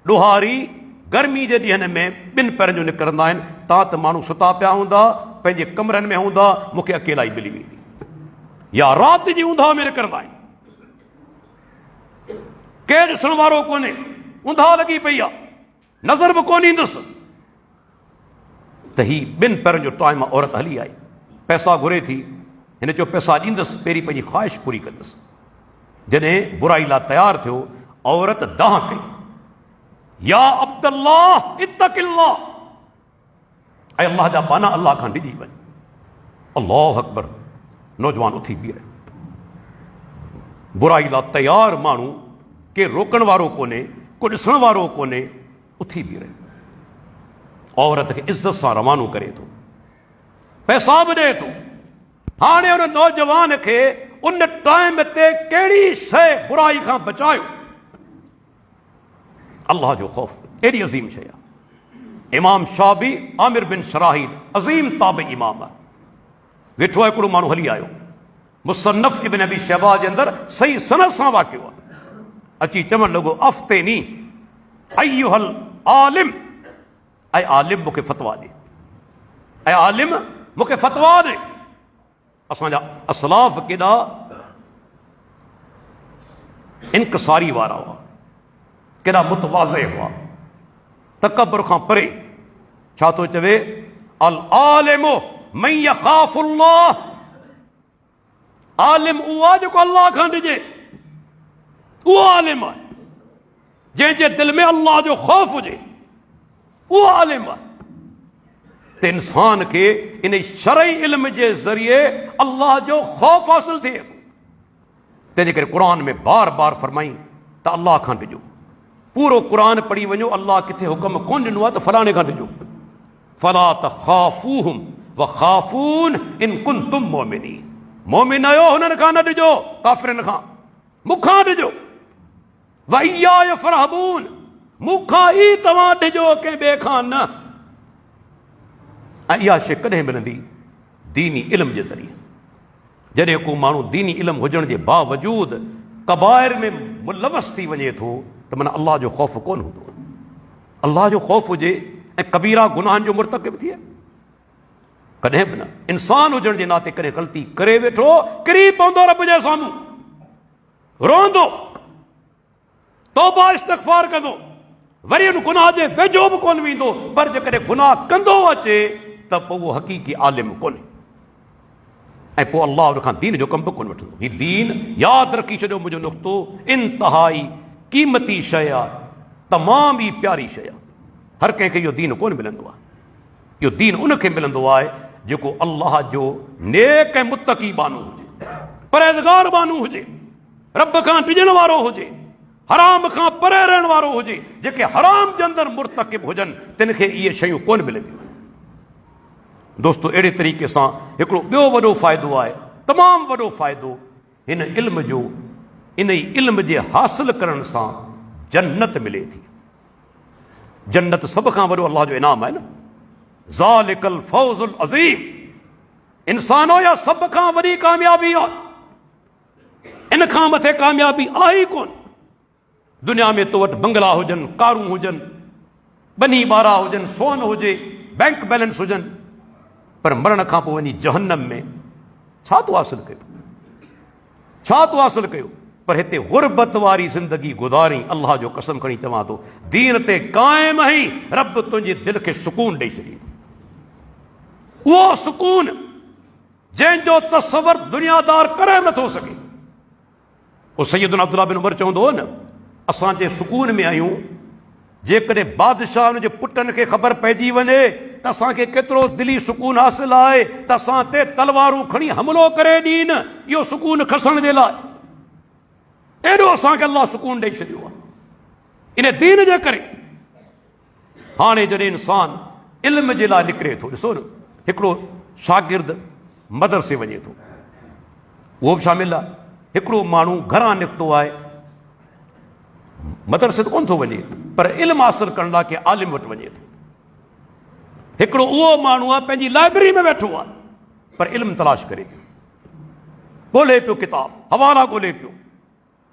ॾोहारी गर्मी जे ॾींहंनि में 2 पहिरनि जो निकिरंदा आहिनि। तव्हां त माण्हू सुता पिया हूंदा, पंहिंजे कमरनि में हूंदा, मूंखे अकेलाई मिली वेंदी, या राति जी ऊंधा में निकिरंदा आहिनि, केरु ॾिसण वारो कोन्हे, ऊंधा लॻी पई आहे, नज़र बि कोन ईंदुसि। त ही 2 पहिरनि जो टाइम औरत हली आई, पैसा घुरे थी, हिन चयो पैसा ॾींदुसि, पहिरीं पंहिंजी ख़्वाहिश पूरी कंदुसि। जॾहिं बुराई लाइ तयारु थियो, औरत दाह कई, या अब्दुल्लाह इत्तक़िल्लाह, ऐं अल्लाह जा बाना अल्लाह खां डिॼी वञ। अल्लाहु अकबर। नौजवान उथी बीह रहियो, बुराई लाइ तयारु माण्हू, के रोकण वारो कोन्हे, को ॾिसण वारो कोन्हे, उथी बीह रहियो। औरत खे इज़त सां रवानो करे थो, पैसा बि ॾिए थो। हाणे उन नौजवान खे उन टाइम ते कहिड़ी शइ बुराई खां बचायो? अल्लाह जो ख़ौफ़, एॾी अज़ीम शइ आहे। इमाम शाबी आमिर बिन शराहील अज़ीम ताबी इमाम आहे, वेठो आहे, हिकिड़ो माण्हू हली आयो, मुसन्नफ़ इब्न अबी शैबा जे अंदरि सही सनद सां वाक़ियो आहे। अची चवणु लॻो, अफ़्तिनी अय्युहल आलिम, ऐं आलिम मूंखे फ़तवा ॾे, ऐं आलिम मूंखे फ़तवा ॾे। असांजा असलाफ़ केॾा इनकसारी वारा हुआ, केॾा मुतवाज़े हुआ, तकबर खां परे। छा थो चवे, अल आलिमु मन यख़ाफ़ुल्लाह, आलिम उहो आहे जेको अल्लाह खां डिॼे, उहो आलिम आहे। जंहिंजे दिलि में अल्लाह जो ख़ौफ़ हुजे, उहो आलिम आहे। त इंसान खे इन शरई इल्म जे ज़रिए अल्लाह जो ख़ौफ़ हासिल थिए थो। तंहिंजे करे क़ुर में बार बार फरमाई त अल्लाह खां डिॼो। पूरो क़ुर पढ़ी वञो, अल्लाह किथे हुकम कोन ॾिनो आहे त फलाणे खां डिॼो। फला तख़ाफ़ूहुम व ख़ाफ़ून इन कुंतुम मोमिनीन, मोमिन आहियो हुननि खां न डिॼो, काफ़िरनि खां, मूंखां डिॼो। व इय्याय फ़रहबून, मूंखां ई तव्हां डिॼो, कंहिं ॿिए खां न। ऐं इहा शइ कॾहिं मिलंदी? दीनी इल्म जे ज़रिए। जॾहिं को माण्हू दीनी इल्म हुजण जे बावजूद कबाइर में मुलवस थी वञे थो, त माना अल्लाह जो ख़ौफ़ कोन हूंदो। अल्लाह जो ख़ौफ़ हुजे ऐं कबीरा गुनाहनि जो मुर्तकिब थिए, कॾहिं बि न। इंसान हुजण जे नाते कॾहिं ग़लती करे वेठो, किरी पवंदो रब जे साम्हूं, रोंदो, तौबा इस्तग़फ़ार कंदो, वरी उन गुनाह जे वेझो बि कोन वेंदो। पर जेकॾहिं गुनाह कंदो अचे त पोइ उहो हक़ीक़ी आलिम कोन्हे, ऐं पोइ अल्लाह उन खां दीन जो कमु बि कोन वठंदो। हीउ दीन, यादि रखी छॾियो, मुंहिंजो नुक़्तो इंतिहाई क़ीमती शइ आहे, तमामु ई प्यारी शइ आहे। हर कंहिंखे इहो दीन कोन मिलंदो आहे। इहो दीन उनखे मिलंदो आहे जेको अल्लाह जो नेक ऐं मुतक़ी बानू हुजे, परहेज़गार बानू हुजे, रब खां टिजण वारो हुजे, हराम खां परे रहण वारो हुजे। जेके हराम जे अंदरि मुर्तकिब हुजनि तिन खे इहे शयूं कोन मिलंदियूं। दोस्तो, अहिड़े तरीक़े सां हिकिड़ो ॿियो वॾो फ़ाइदो आहे, तमामु वॾो फ़ाइदो हिन इल्म जो। इन ई इल्म जे हासिल करण सां जन्नत मिले थी। जन्नत सभ खां वॾो अल्लाह जो इनाम आहे न। ज़ालिकल फौज़ुल अज़ीम, इंसानो या सभ खां वॾी कामयाबी आहे। इन खां मथे कामयाबी आहे ई कोन। दुनिया में तो वटि बंगला हुजनि, कारूं हुजनि, बनी ॿारा हुजनि, सोन हुजे, बैंक बैलेंस हुजनि, पर मरण खां पोइ वञी जहन्नम में छा तो हासिल कयो, छा तो हासिल कयो? पर हिते गुरबत वारी ज़िंदगी गुज़ारी। अल्लाह जो कसम खणी चवां थो, दीन ते क़ाइम आई, रब तुंहिंजे दिलि खे सुकून ॾेई छॾी। उहो सुकून जंहिंजो तसवर दुनियादार करे नथो सघे। उहो सैयदना अब्दुल्लाह बिन उमर चवंदो हो न, असां जे सुकून में आहियूं, जेकॾहिं बादशाह हुन जे पुटनि खे ख़बर पइजी वञे त असांखे केतिरो दिली सुकून हासिल आहे त असां ते तलवारूं खणी हमिलो करे ॾीन, इहो सुकून खसण जे लाइ। एॾो असांखे अल्लाह सुकून ॾेई छॾियो आहे इन दीन जे करे। हाणे जॾहिं इंसान इल्म जे लाइ निकिरे थो, ॾिसो न, हिकिड़ो शागिर्द मदरसे वञे थो, उहो बि शामिल आहे। हिकिड़ो माण्हू घरां निकितो आहे, मदरसे त कोन थो वञे, पर इल्म हासिल करण लाइ के आलिम वटि वञे थो। हिकिड़ो उहो माण्हू आहे पंहिंजी लाइब्रेरी में वेठो आहे, पर इल्म तलाश करे पियो, ॻोल्हे पियो, किताब हवाला ॻोल्हे पियो।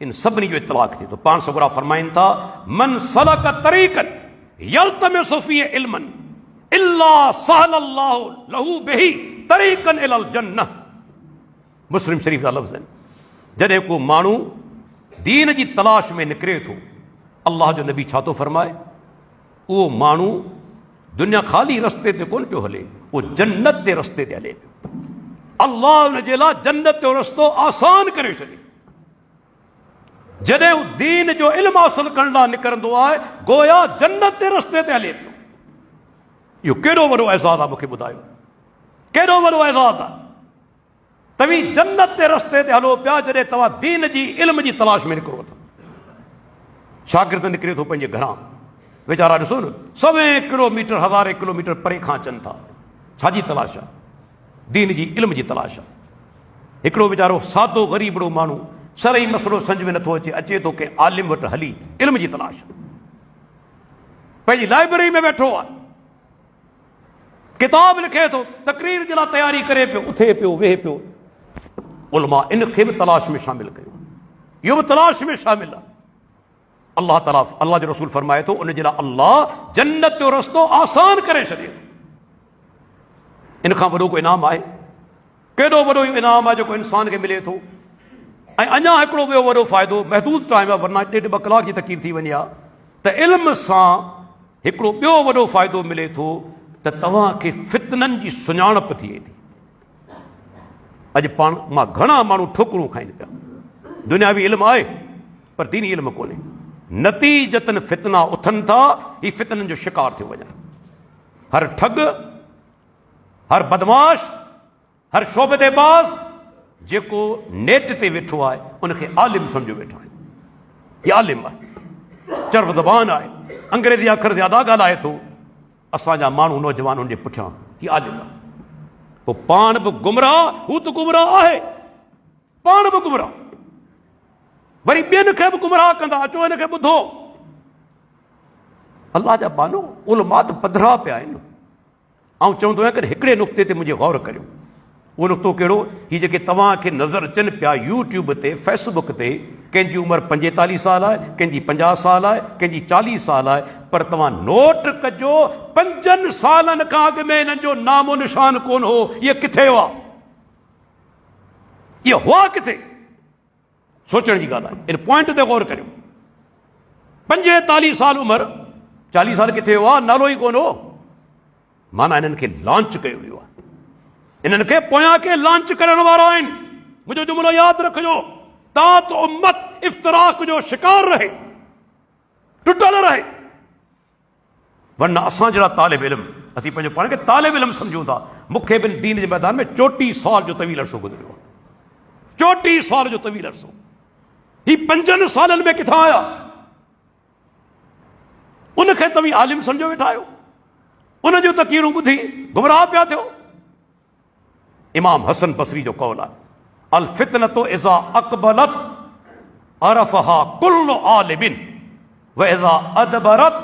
इन सभिनी जो इतलाक़ थिए थो। पाण सगुरा फरमाइनि था, मन सलक तरीक़न यल्तमिसु फीहि इल्मन इल्ला सहलल्लाहु लहू बिही तरीक़न इलल जन्नह। मुस्लिम शरीफ जा लफ़्ज़ आहिनि। जॾहिं को माण्हू दीन जी तलाश में निकिरे थो, अल्लाह जो नबी छा थो फरमाए, उहो माण्हू दुनिया ख़ाली रस्ते ते कोन पियो हले, उहो जन्नत जे रस्ते ते हले पियो। अल्लाह उन जे लाइ जन्नत जो रस्तो आसान करे छॾे। जॾहिं हू दीन जो इल्म हासिल करण लाइ निकिरंदो आहे, गोया जन्नत जे रस्ते ते हले पियो। इहो केॾो वॾो एज़ाज़ आहे, मूंखे ॿुधायो, केॾो वॾो एज़ाज़ आहे। तव्हीं जन्नत जे रस्ते ते हलो पिया जॾहिं तव्हां दीन जी इल्म जी तलाश में निकिरो था। शागिर्द निकिरे थो पंहिंजे घरां, वीचारा ॾिसो न, 100 किलोमीटर 1000 किलोमीटर परे खां अचनि था। छाजी तलाश आहे? दीन जी इल्म जी तलाश आहे। हिकिड़ो वीचारो सादो ग़रीबड़ो माण्हू, सरई मसलो सम्झ में नथो अचे, अचे थो के आलिम वटि हली, इल्म जी तलाश, पंहिंजी लाइब्रेरी में वेठो आहे, किताब लिखे थो, तकरीर जे लाइ तयारी करे पियो, उथे पियो, वेहे पियो। उलमा इन खे बि तलाश में शामिल कयो, इहो बि तलाश में शामिल आहे। अल्लाह ताला, अल्लाह जो रसूल फरमाए थो, उन जे लाइ अल्लाह जन्नत जो रस्तो आसान करे छॾे थो। इन खां वॾो कोई इनाम आहे? केॾो वॾो इहो इनाम आहे जेको इंसान खे मिले थो। ऐं अञा हिकिड़ो ॿियो वॾो फ़ाइदो, महदूद टाइम आहे, वरना 1.5-2 कलाक जी तक़रीर थी वञे, त इल्म सां हिकिड़ो ॿियो वॾो फ़ाइदो मिले थो त तव्हांखे फितननि जी सुञाणप थिए थी। अॼु पाण मां घणा माण्हू ठोकरूं खाइनि पिया, दुनियावी इल्म आहे पर दीनी इल्म कोन्हे। नतीजतन फितना उथनि था, ही फितननि जो शिकार थियो वञनि। हर ठग, हर बदमाश, हर शोबतेबाज़ जेको नेट ते वेठो आहे, उनखे आलिम सम्झो वेठो आहे। हीउ आलिम आहे, चर्ब ज़बान आहे, अंग्रेज़ी अखर ज़्यादा ॻाल्हाए थो। असांजा माण्हू नौजवान उनजे पुठियां, हीउ आलिम आहे। पोइ पाण बि गुमराह, हू त गुमराह आहे, पाण बि गुमराह, वरी ॿियनि खे बि गुमराह कंदा। अचो हिन खे ॿुधो। अल्लाह जा बानो, उलमा त पधरा पिया आहिनि। ऐं चवंदो आहियां कि हिकिड़े नुक़्ते ते मुंहिंजे गौर करियो। उहो नुक़्तो कहिड़ो? हीअ जेके तव्हांखे नज़र अचनि पिया यूट्यूब ते, फेसबुक ते, कंहिंजी उमिरि 45 साल आहे, कंहिंजी 50 साल आहे, कंहिंजी 40 साल आहे, पर तव्हां नोट कजो 5 सालनि खां अॻु में हिननि जो नामो निशान कोन हो। इहे किथे हुआ? इहे हुआ किथे? सोचण जी ॻाल्हि आहे। इन पॉइंट ते गौर करियो। 45 साल उमिरि, 40 साल किथे हुआ? नालो ई कोन हो। माना इन्हनि खे लॉन्च कयो वियो आहे, इन्हनि खे पोयां के लॉन्च करण वारा आहिनि। मुंहिंजो जुमिलो यादि रखिजो, तात उम्मत इफ्तराक जो शिकार रहे, टुटल रहे, वरना असां जहिड़ा तालिब इल्म असीं पंहिंजो पाण खे तालिब इल्म सम्झूं था। मूंखे बि दीन जे मैदान में 34 साल जो तवील अरसो गुज़रियो, 34 साल जो तवील अरसो। ही 5 सालनि में किथां आया? उनखे तव्हीं आलिम सम्झो वेठा आहियो, उन जूं तक़रीरूं ॿुधी गुमराह पिया थियो। इमाम हसन बसरी जो कौल आहे, अल फितनतु इज़ा अक़बलत अरफ़हा कुल्लु आलिमिन व इज़ा अदबरत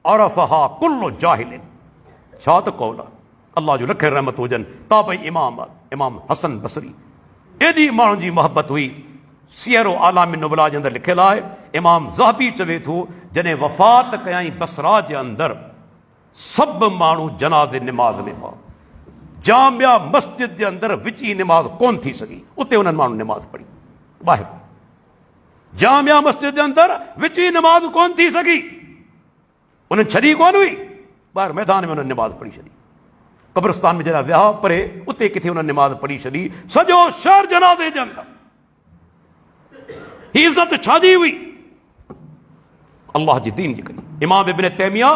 अरफ़हा कुल्लु जाहिलिन। छा त कौल आहे, अल्लाह जो लखे रहमत हुजनि। ताबई इमाम इमाम हसन बसरी, एॾी माण्हुनि जी मोहबत हुई। सियरो आलामी नुबला जे अंदरि लिखियलु आहे, इमाम ज़हबी चवे थो जॾहिं वफ़ात कयईं बसरा जे अंदरि सभु माण्हू जनाज़े निमाज़ में हुआ। जामिया मस्जिद जे अंदरि विची निमाज़ कोन थी सघी, उते उन्हनि माण्हू निमाज़ पढ़ी। ॿाहिरि जामिया मस्जिद जे अंदरि विची निमाज़ कोन थी सघी, उन्हनि छॾी कोन हुई, ॿाहिरि मैदान में उन्हनि निमाज़ पढ़ी छॾी। कब्रिस्तान में जॾहिं विया परे, उते किथे उन्हनि निमाज़ पढ़ी छॾी। सॼो शहर जनाज़े जे अंदरि। ही इज़त छाजी हुई? अल्लाह जी दीन जी करी। इमाम इब्न तैमिया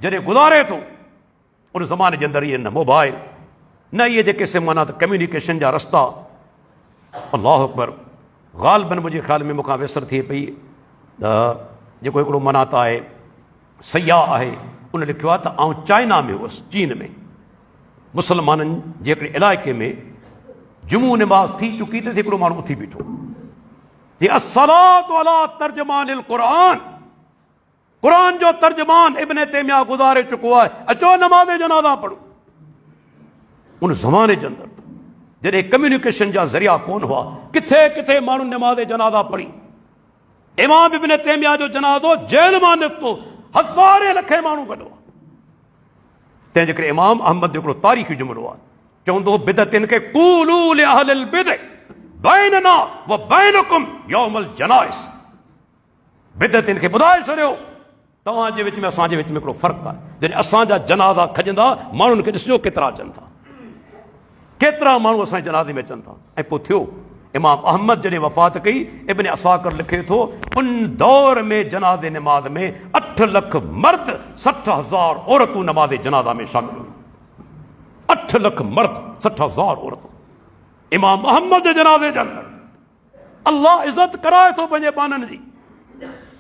जॾहिं गुज़ारे थो, उन ज़माने जे अंदरि इहे न मोबाइल, न इहे जेके से माना त कम्युनिकेशन जा रस्ता। अल्लाह अकबर। ग़ालिबन मुंहिंजे ख़्याल में मूंखां विसर थिए पई जेको हिकिड़ो माना त आहे सयाह आहे, उन लिखियो आहे त आउं चाइना में हुअसि, चीन में, मुसलमाननि जे हिकिड़े इलाइक़े में जुमू निमाज़ थी चुकी त हिकिड़ो माण्हू उथी बीठो, जे अस्सलातु अला तर्जमानिल क़ुरान, क़ुरान जो तर्जमान इब्न तैमिया गुज़ारे चुको आहे, अचो नमाज़ जनाज़ा पढ़ो। उन ज़माने जे अंदरि जॾहिं कम्युनिकेशन जा ज़रिया कोन हुआ, किथे किथे माण्हू नमाज़ जनाज़ा पढ़ी। इमाम इब्न तैमिया जो जनाज़ो जेल मां निकितो, हज़ारे लखे माण्हू गॾु हुआ। तंहिंजे करे इमाम अहमद जो हिकिड़ो तारीख़ी जुमिलो आहे, चवंदो बिदअतिन खे क़ूलू लिअहलिल बिदअ बैनना व बैनकुम यौमल जनाइज़। बिदअतिन खे ॿुधाए छॾियो, तव्हांजे विच में असांजे विच में हिकिड़ो फ़र्क़ु आहे। जॾहिं असांजा जनाज़ा खजंदा, माण्हुनि खे ॾिसजो केतिरा अचनि था, केतिरा माण्हू असांजे जनाज़े में अचनि था। ऐं पोइ थियो इमाम अहमद जॾहिं वफ़ात कई, इब्न असाकिर लिखे थो, उन दौर में जनाज़े नमाज़ में 8 लख मर्द 60,000 औरतूं नमाज़े जनाज़ा में शामिल हुई। 8 लख मर्द 60,000 औरतूं इमाम अहमद जे जनाज़े जे अंदरि। अल्लाह इज़त कराए थो पंहिंजे बाननि जी,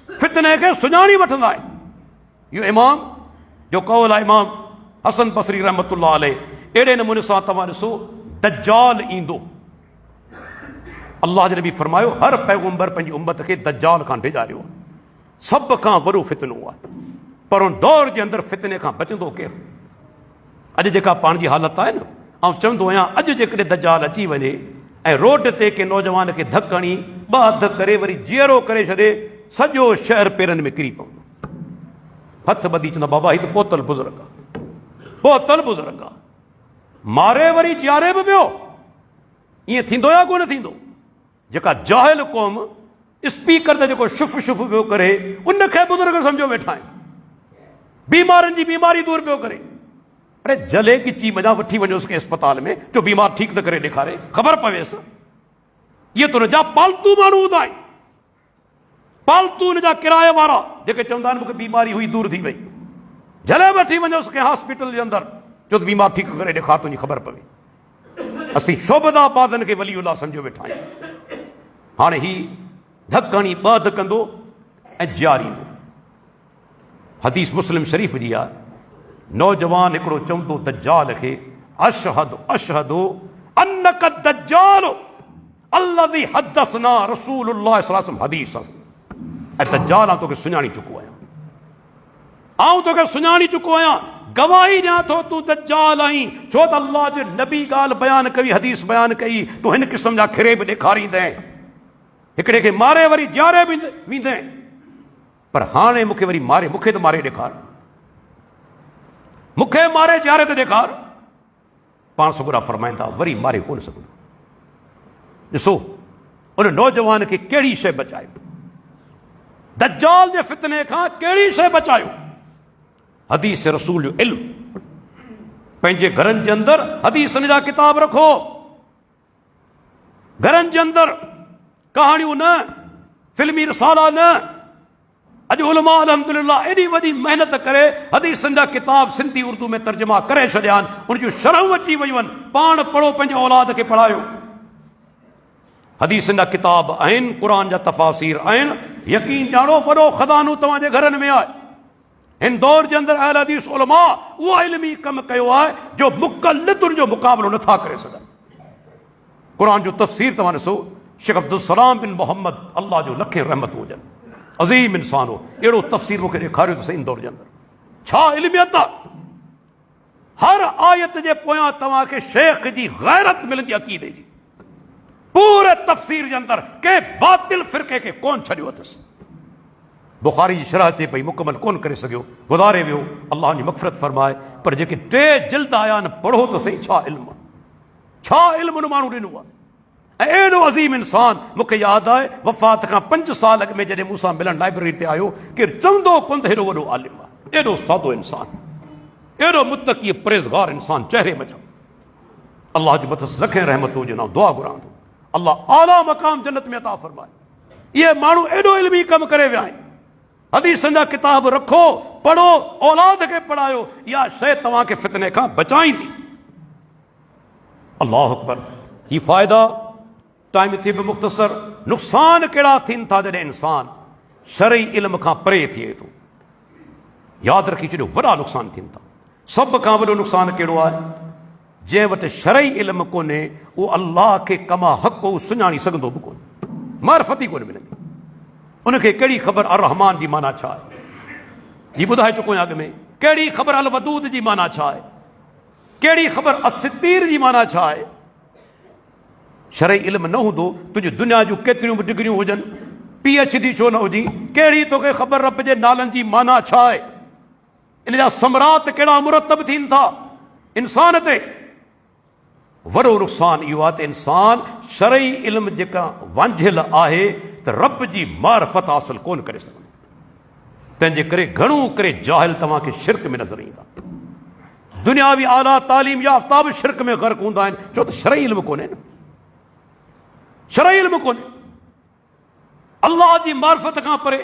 फितने खे सुञाणी वठंदा आहिनि। इहो इमाम जो कौल आहे, इमाम हसन बसरी रहमतुल्लाह अलैह। अहिड़े नमूने सां तव्हां ॾिसो, दज्जाल ईंदो। अल्लाह जे नबी फरमायो, हर पैगंबर पंहिंजी उम्मत खे दज्जाल खां डिॼारियो। सभ खां वॾो फितनो आहे, पर उन दौर जे अंदरि फितने खां बचंदो केरु? अॼु जेका पाण जी हालत आहे न, ऐं चवंदो आहियां, अॼु जेकॾहिं दज्जाल अची वञे ऐं रोड ते के नौजवान खे धक हणी ॿ हथ करे वरी जीअरो करे छॾे, सॼो शहर पेरनि में किरी पवंदो। हथ ॿधी चवंदा, बाबा हीउ त पोतल बुज़ुर्ग आहे, पोतल बुज़ुर्ग आहे, मारे वरी जीआरे बि पियो। ईअं थींदो या कोन थींदो? जेका जाहिल क़ौम स्पीकर ते जेको शुफ शुफ पियो करे, उनखे बुज़ुर्ग सम्झो वेठा आहिनि, बीमारनि जी बीमारी दूर पियो करे। अरे जले की ची मजा वठी वञोसि के अस्पताल में, जो बीमार ठीक न करे ॾेखारे, ख़बर पवेसि। ये तो जा पालतू माण्हू हूंदा आहिनि, पालतू हुन जा किराए वारा जेके चवंदा आहिनि मूंखे बीमारी हुई दूर थी वई, जले वठी वञोसि के हॉस्पिटल जे अंदरि, जो बीमार ठीक करे ॾेखार, तुंहिंजी ख़बर पवे। असीं शोभदाबादनि खे वलीउल्लाह सम्झो वेठा आहियूं। हाणे ही धक हणी ॿ हथ कंदो ऐं जीआरींदो। हदीस मुस्लिम शरीफ़ जी आहे, नौजवान हिकिड़ो चवंदो दज्जाल खे, अशहदु अशहदु अन्नक दज्जाल अल्लज़ी हदसना रसूलुल्लाह सल्लल्लाहु अलैहि वसल्लम हदीस। ऐं दज्जाल तोखे सुञाणी चुको आहियां, आऊं तोखे सुञाणी चुको आहियां, गवाही ॾियां थो तूं दज्जाल आहीं, छो त अल्लाह जे नबी ॻाल्हि बयानु कई, हदीस बयानु कई, तूं हिन क़िस्म जा खिरे बि ॾेखारींदे, हिकिड़े खे मारे वरी जीआरे बि वेंदे। पर हाणे मूंखे वरी मारे, मूंखे त मारे ॾेखार, मूंखे मारे जीआरे त ॾेखार। पाण सुगुरा फरमाईंदा, वरी मारे कोन सघंदो। ॾिसो उन नौजवान खे कहिड़ी शइ बचायो, दज्जाल जे फितने खां कहिड़ी शइ बचायो? हदीस रसूल जो इल्म। पंहिंजे घरनि जे अंदरि हदीसनि जा किताब रखो, घरनि जे अंदरि कहाणियूं न, फिल्मी रसाला न, अॼु उलमा अल्हम्दुलिल्लाह एॾी वॾी महिनत करे हदीसनि जा किताब सिंधी उर्दू में तर्जुमा करे छॾिया आहिनि, उन जूं शरहूं अची वियूं आहिनि। पाण पढ़ो, पंहिंजे औलाद खे पढ़ायो। हदीसनि जा किताब आहिनि, क़ुरान जा तफ़ासीर आहिनि। यकीन ॼाणो वॾो खज़ानो तव्हांजे घरनि में आहे। हिन दौर जे अंदरि अहल हदीस उलमा उहो इल्मी कमु कयो आहे जो मुक़ल्लिदुनि जो मुक़ाबिलो नथा करे सघनि। क़ुरान जो तफ़सीर तव्हां ॾिसो, शेख अब्दुल सलाम बिन मोहम्मद, अल्लाह जो लखे रहमतूं हुजनि, अज़ीम इंसान हो। अहिड़ो तफ़सीर मूंखे ॾेखारियो त इन दौर जे अंदरि छा इल्मियत आहे। हर आयत जे पोयां तव्हांखे शेख जी गैरत मिलंदी, अक़ीदे जी। पूरे तफ़सीर जे अंदरि कंहिं बातिल फ़िरक़े खे कोन छॾियो अथसि। बुखारी जी शरह ते भई मुकमल कोन करे सघियो, गुज़ारे वियो, अल्लाह जी मग़फ़िरत फरमाए। पर जेके 3 जिल्द आया आहिनि, पढ़ो त सही छा इल्मु, छा इल्मु उन माण्हू ॾिनो आहे। ऐं एॾो अज़ीम इंसान, मूंखे यादि आहे वफ़ात खां 5 साल अॻु में जॾहिं मूंसां मिलण लाइब्रेरी ते आयो, केरु चवंदो कोन त हेॾो वॾो आलिम आहे, एॾो सादो इंसान, एॾो मुतक़ी परहेज़गार इंसान, चहिरे मज़ा। अल्लाह जे मथां लखे रहमतूं हुजनि। दुआ घुरां थो अल्लाह आला मक़ाम जन्नत में अता फरमाए। इहे माण्हू एॾो इल्मी कमु करे विया आहिनि। हदीसनि जा किताब रखो, पढ़ो, औलाद खे पढ़ायो। इहा शइ तव्हांखे फितने खां बचाईंदी। अल्लाह अकबर। ही फ़ाइदा टाइम थी बि मुख़्तसर। नुक़सान कहिड़ा थियनि था जॾहिं इंसान शरई इल्म खां परे थिए थो। यादि रखी छॾियो, वॾा नुक़सान थियनि था। सभ खां वॾो नुक़सान कहिड़ो आहे? जंहिं वटि शरई इल्म कोन्हे, उहो अल्लाह खे कमा हक़ सुञाणी सघंदो बि कोन्हे, मारिफत ई कोन मिलंदी उनखे। कहिड़ी ख़बर अर रहमान जी माना छा आहे, ही ॿुधाए चुको आहियां अॻु में। कहिड़ी ख़बर अल वदूद जी माना छा आहे, कहिड़ी ख़बर असितीर जी माना छा आहे। शरई इल्म न हूंदो, तुंहिंजी दुनिया जूं केतिरियूं बि डिग्रियूं हुजनि, PhD छो न हुजी, कहिड़ी तोखे ख़बर रब जे नालनि जी माना छा आहे, इन जा समरात कहिड़ा मुरतब थियनि था इंसान ते। वॾो नुक़सान इहो आहे त इंसान शरई इल्म जेका वांझियल आहे त रब जी मारिफत हासिल कोन करे सघंदो। तंहिंजे करे घणो करे जाहिल तव्हांखे शिरक में नज़र ईंदा। दुनियावी आला तालीम याफ़्ता बि शिरक में ग़र्क़ हूंदा आहिनि, छो त शरई इल्म कोन्हे न, शरई इल्म कोन्हे। अल्लाह जी मारिफत खां परे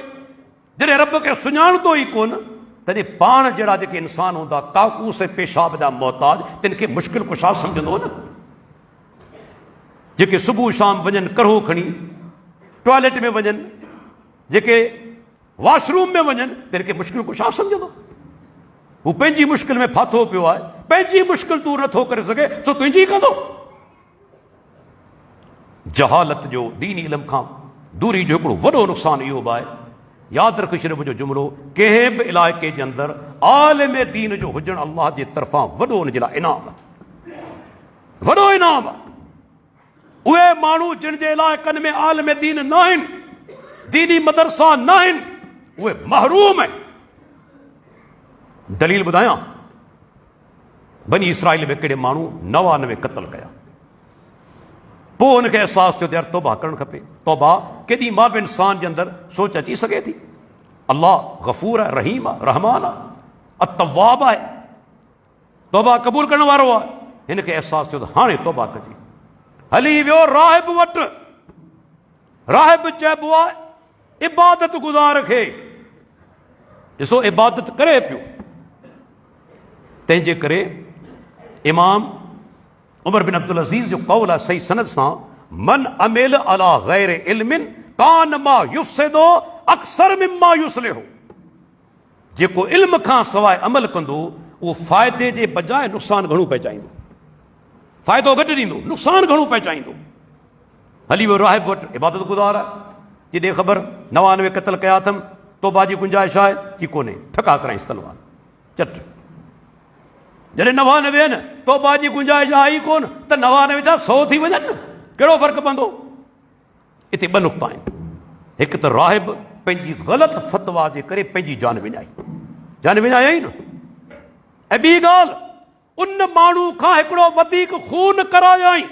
जॾहिं रब खे सुञाणंदो ई कोन, तॾहिं पाण जहिड़ा जेके इंसान हूंदा, काकूस ऐं पेशाब जा मोहताज, तिन खे मुश्किल कुशा सम्झंदो न। जेके सुबुह शाम वञनि करो खणी टॉयलेट में वञनि, जेके वॉशरूम में वञनि, तिन खे मुश्किल कुशा सम्झंदो। हू पंहिंजी मुश्किल में फाथो पियो आहे, पंहिंजी मुश्किल तूं नथो करे सघे, सो तुंहिंजी कंदो। जहालत जो दीनी इल्म खां दूरी जो हिकिड़ो वॾो नुक़सान इहो बि आहे। यादि रखी छॾियो मुंहिंजो जुमिलो, कंहिं बि इलाइक़े जे अंदरि आलिम दीन जो हुजणु अल्लाह जे तरफ़ां वॾो हुनजे लाइ इनाम आहे, वॾो इनाम आहे। उहे माण्हू जिन जे इलाइक़नि में आलिम दीन न आहिनि, दीनी मदरसा न आहिनि, उहे महरूम आहिनि। दलील ॿुधायां, बनी इसराइल में कहिड़े माण्हू 99 क़त्ल कया। पोइ हुनखे अहसासु थियो त यार तौबा करणु खपे। तौबा केॾी मां बि इंसान जे अंदरि सोच अची सघे थी। अल्लाह गफ़ूर आहे, रहीम आहे, रहमान आहे, अतवाब आहे, तौबा क़बूल करण वारो आहे। हिनखे अहसासु थियो त हाणे तौबा कजे। हली वियो राहिब वटि। राहिब चइबो आहे इबादत गुज़ार खे। ॾिसो इबादत करे पियो। तंहिंजे करे इमाम उमर बिन अब्दुल अज़ीज़ जो कौल आहे सही सनद सां, मन अमेल अला गैर इल्मिन कान मा युफ़्सिदो अक्सर मिम्मा युस्लिहु। जेको इल्म खां सवाइ अमल कंदो, उहो फ़ाइदे जे बजाए नुक़सान घणो पहुचाईंदो। फ़ाइदो घटि ॾींदो, नुक़सान घणो पहुचाईंदो। हली वियो राहिब वटि, इबादत गुज़ार आहे। जी ॾे ख़बर 99 क़त्ल कया अथमि, तौबा जी गुंजाइश आहे की कोन्हे? ठका कराईंसि तलवार चट। जॾहिं 99 आहिनि, तौबा जी गुंजाइश आई कोन, त 99 जा 100 थी वञनि, कहिड़ो फ़र्क़ु पवंदो? हिते 2 नुक़्ता आहिनि। हिकु त राहिब पंहिंजी ग़लति फ़तवा जे करे पंहिंजी जान विञाई, जान विञाई न। ऐं ॿी ॻाल्हि, उन माण्हू खां हिकिड़ो वधीक खून करायाई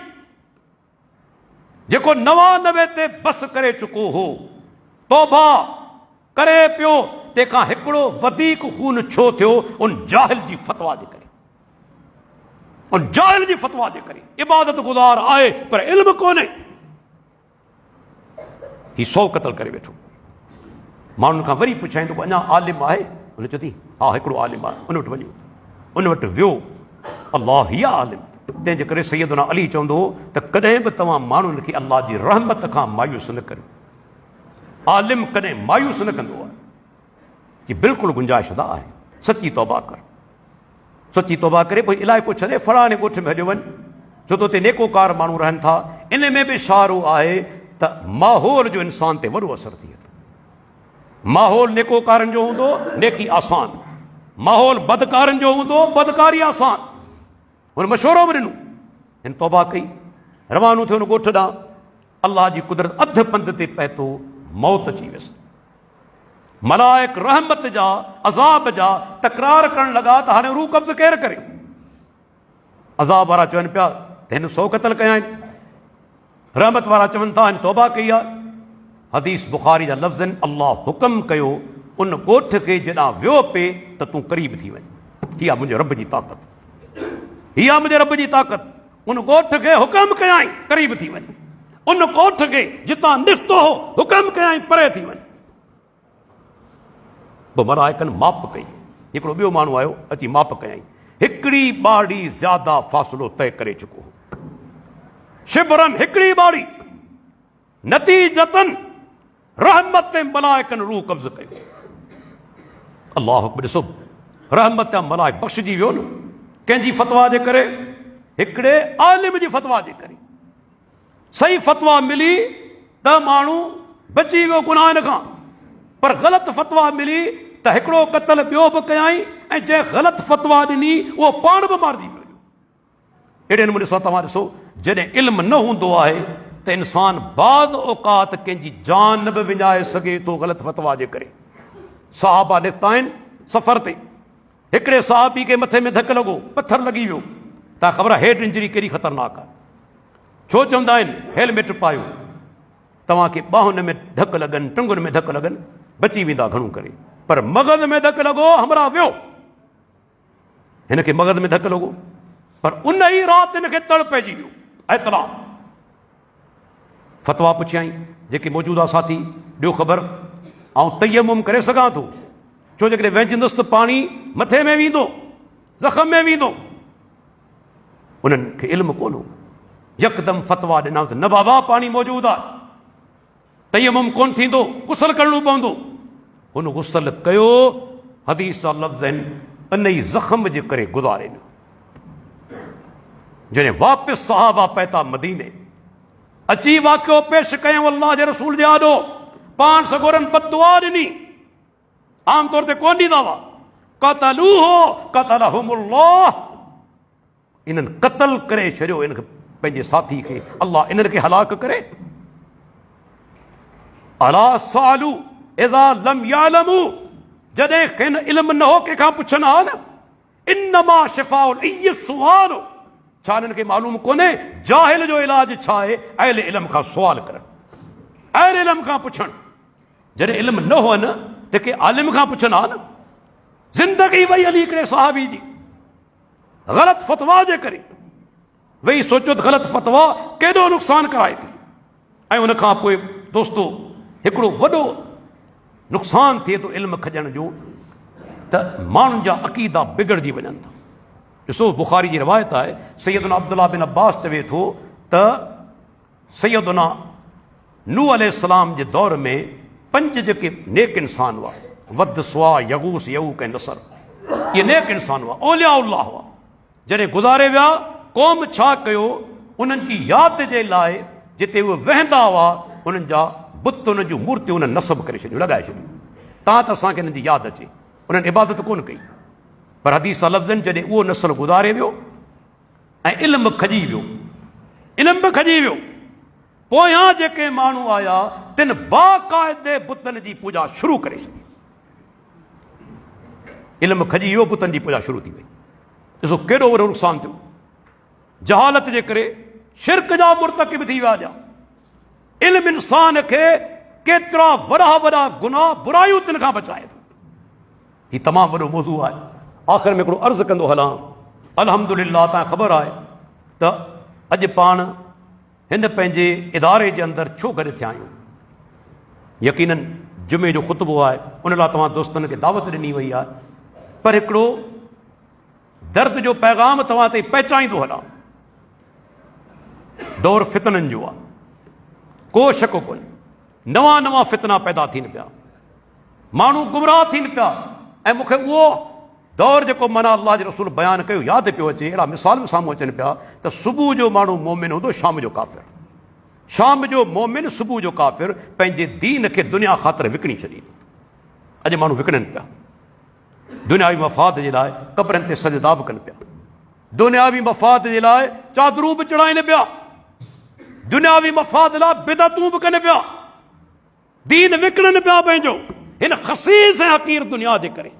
जेको 99 ते बस करे चुको हो, तौबा करे पियो। तंहिंखां हिकिड़ो वधीक खून छो थियो? उन जाहिल जी फ़तवा जे करे। उन जाहिल जी फ़तवा जे करे इबादत गुज़ार आहे पर इल्म कोन्हे। ही 100 क़त्ल करे वेठो। माण्हुनि खां वरी पुछाईं त अञा आलिम आहे? उन चयो थी हा हिकिड़ो आलिम आहे, उन वटि वञो। उन वटि वियो, अल्लाह ही आलिम। तंहिंजे करे सैयदना अली चवंदो हो त कॾहिं बि तव्हां माण्हुनि खे अल्लाह जी रहमत खां मायूस न करियो। आलिम कॾहिं मायूस न कंदो आहे कि बिल्कुलु गुंजाइश न आहे, सची तौबा कर, सची तौबा करे पोइ इलाइक़ो छॾे फलाणे ॻोठ में हलियो वञ, छो त उते नेकोकार माण्हू रहनि था। इन में बि इशारो आहे त माहौल जो इंसान ते वॾो असरु थिए थो। माहौल नेकोकारनि जो हूंदो, नेकी आसान। माहौल बदकारनि जो हूंदो, बदकारी आसान। हुन मशवरो बि ॾिनो, हिन तौबा कई, रवानो थियो हुन ॻोठ ॾांहुं। अल्लाह जी कुदरत अधु पंध ते पए थो, मौत अची वियसि। मलाइक रहमत जा अज़ाब जा तकरार करण लॻा त हाणे रूह कब्ज़ केरु करे? अज़ाब वारा चवनि पिया त हिन 100 क़त्ल कया आहिनि। रहमत वारा चवनि था हिन तौबा कई आहे। हदीस बुखारी जा लफ़्ज़ आहिनि, अल्लाह हुकुम कयो उन ॻोठ खे जेॾां वियो पे त तूं क़रीब थी वञ। हीअ मुंहिंजे रब जी ताक़त, हीअ मुंहिंजे रब जी ताक़त। उन ॻोठ खे हुकुम कयाई क़रीब थी वञ, उन ॻोठ खे जितां निकितो हो हुकुम कयाई परे थी वञ। पोइ मलाइकनि माप कई। हिकिड़ो ॿियो माण्हू आयो, अची माप कयाई, हिकिड़ी ॿाड़ी ज़्यादा फ़ासिलो तय करे चुको हो। शिबरन, हिकिड़ी ॿाड़ी। नतीजतन रहमत ते मलाइकनि रूह कब्ज़ कयो। अल्लाह अकबर। ॾिसो, रहमत ते मलाइक बख़्शिजी वियो न, कंहिंजी फतवा जे करे? हिकिड़े आलिम जी फतवा जे करे। सही फतवा मिली त माण्हू बची वियो गुनाह हिन खां, पर ग़लति फतवा मिली त हिकिड़ो क़त्ल ॿियो बि कयाई, ऐं जंहिं ग़लति फतवा ॾिनी उहो पाण बि मारिजी वियो। अहिड़े नमूने सां तव्हां ॾिसो, जॾहिं इल्मु न हूंदो आहे त इंसान बाद औकात कंहिंजी जान बि विञाए सघे थो ग़लति फतवा जे करे। सहाबा निकिता आहिनि सफ़र ते, हिकिड़े सहाबी खे मथे में धकु लॻो, पथर लॻी वियो। तव्हां ख़बर आहे हेड इंजरी केॾी ख़तरनाक आहे? छो चवंदा आहिनि हेलमेट पायो, तव्हांखे ॿाहुनि में धकु लॻनि, टंगुनि में धकु लॻनि, बची वेंदा घणो करे। पर मग़ज़ में धकु लॻो, हमरा वियो। हिनखे मग़ज़ में धकु लॻो, पर उन ई राति हिनखे तड़ पइजी वियो। एतला फतवा पुछियई जेके मौजूदा साथी, ॾियो ख़बर, ऐं तयम्मुम करे सघां थो, छो जेकॾहिं वेझंदुसि त पाणी मथे में वेंदो, ज़ख़्म में वेंदो। उन्हनि खे इल्मु कोन हो, यकदम फतवा ॾिना त न बाबा, पाणी मौजूदु आहे, तयम्मुम कोन थींदो, गुसल करणो पवंदो। हुन गुसल कयो। हदीस जा लफ़्ज़ आहिनि, इन ई ज़ख़्म जे करे गुज़ारे वियो। जॾहिं वापसि सहाबा पहुता मदीने, अची वाक़ियो पेश कयूं अल्लाह जे रसूल जे आॾो, पाण सगोरनि बददुआ ॾिनी, आमतौर ते कोन ॾींदा हुआ। क़तलूहु क़तलहुमुल्लाह, इन्हनि क़त्ल करे छॾियो इनखे, पंहिंजे साथी खे, अल्लाह इन्हनि खे हलाक करे। अला सालू इज़ा लम यालमू, जॾहिं खेनि इल्मु न हो कंहिंखां पुछनि हा न, इन्नमा शिफाउल इय सुवाल, छा हिननि खे मालूम कोन्हे जाहिल जो इलाज छा आहे? अहले इल्म खां सुवाल करणु, अहले इल्म खां पुछणु। जॾहिं इल्मु न हुअनि त के आलिम खां पुछनि हा न। ज़िंदगी वई हली हिकिड़े सहाबी जी ग़लति फतवा जे करे, वेही सोचियो त ग़लति फतवा केॾो नुक़सान कराए थी। ऐं उन खां पोइ दोस्तो हिकिड़ो वॾो नुक़सान थिए थो इल्मु खॼण जो, त माण्हुनि जा अक़ीदा बिगड़जी वञनि था। ॾिसो, बुखारी जी रिवायत आहे, सैयदना अब्दुल्लाह बिन अब्बास चवे थो त सैयदना नूह अलैहिस्सलाम जे दौर में 5 जेके नेक इंसान हुआ, वद, सुआ, यगूस, यऊक ऐं नसर, इहे नेक इंसान हुआ, औलिया-उल्लाह हुआ। जॾहिं गुज़ारे विया, क़ौम छा कयो? उन्हनि जी यादि जे लाइ जिते उहे वहंदा हुआ, उन्हनि जा बुत, उन्हनि जूं मूर्तियूं उन्हनि नसब करे छॾियूं, लॻाए छॾियूं, तां त असांखे हिननि जी यादि अचे। उन्हनि इबादत कोन कई। पर हदीस लफ़्ज़नि जॾहिं उहो नसल गुज़ारे वियो ऐं इल्मु खजी वियो, इल्मु बि खजी वियो, पोयां जेके माण्हू आया तिन बाक़ाइदे बुतनि जी पूॼा शुरू करे छॾी। इल्मु खजी वियो, बुतनि जी पूॼा शुरू थी वई। ॾिसो केॾो वॾो नुक़सान थियो। जहालत जे करे शिरक जा मुर्तकिब थी विया। इल्मु इंसान खे केतिरा वॾा वॾा गुनाह बुरायूं तिन खां बचाए थो। हीउ तमामु वॾो मौज़ू आहे। आख़िर में हिकिड़ो अर्ज़ु कंदो हलां, अल्हम्दुलिल्लाह, तव्हां ख़बर आहे त अॼु पाण हिन पंहिंजे इदारे जे अंदरि छो गॾु थिया आहियूं? यकीनन जुमे जो ख़ुतबो आहे उन लाइ तव्हां दोस्तनि खे दावत ॾिनी वई आहे, पर हिकिड़ो दर्द जो पैगाम तव्हां ते पहुचाईंदो हलां। दौर फितननि जो आहे, को शक कोन्हे। नवां नवां फितना पैदा थियनि पिया, माण्हू गुमराह थियनि पिया। ऐं मूंखे उहो दौर जेको माना अल्लाह जे रसूल बयानु कयो यादि पियो अचे, अहिड़ा मिसाल बि साम्हूं अचनि पिया त सुबुह जो माण्हू मोमिन हूंदो, शाम जो काफ़िर। शाम जो मोमिन, सुबुह जो काफ़िर। पंहिंजे दीन खे दुनिया ख़ातिर विकिणी छॾींदो। अॼु माण्हू विकिणनि पिया, दुनियावी मफ़ाद जे लाइ क़बरनि ते सजदा बि कनि पिया, दुनियावी मफ़ाद जे लाइ चादरूं बि चढ़ाइनि पिया, दुनियावी मफ़ाद लाइ बिदतूं बि कनि पिया, दीन विकिणनि पिया पंहिंजो हिन ख़सीस ऐं हक़ीर दुनिया जे करे,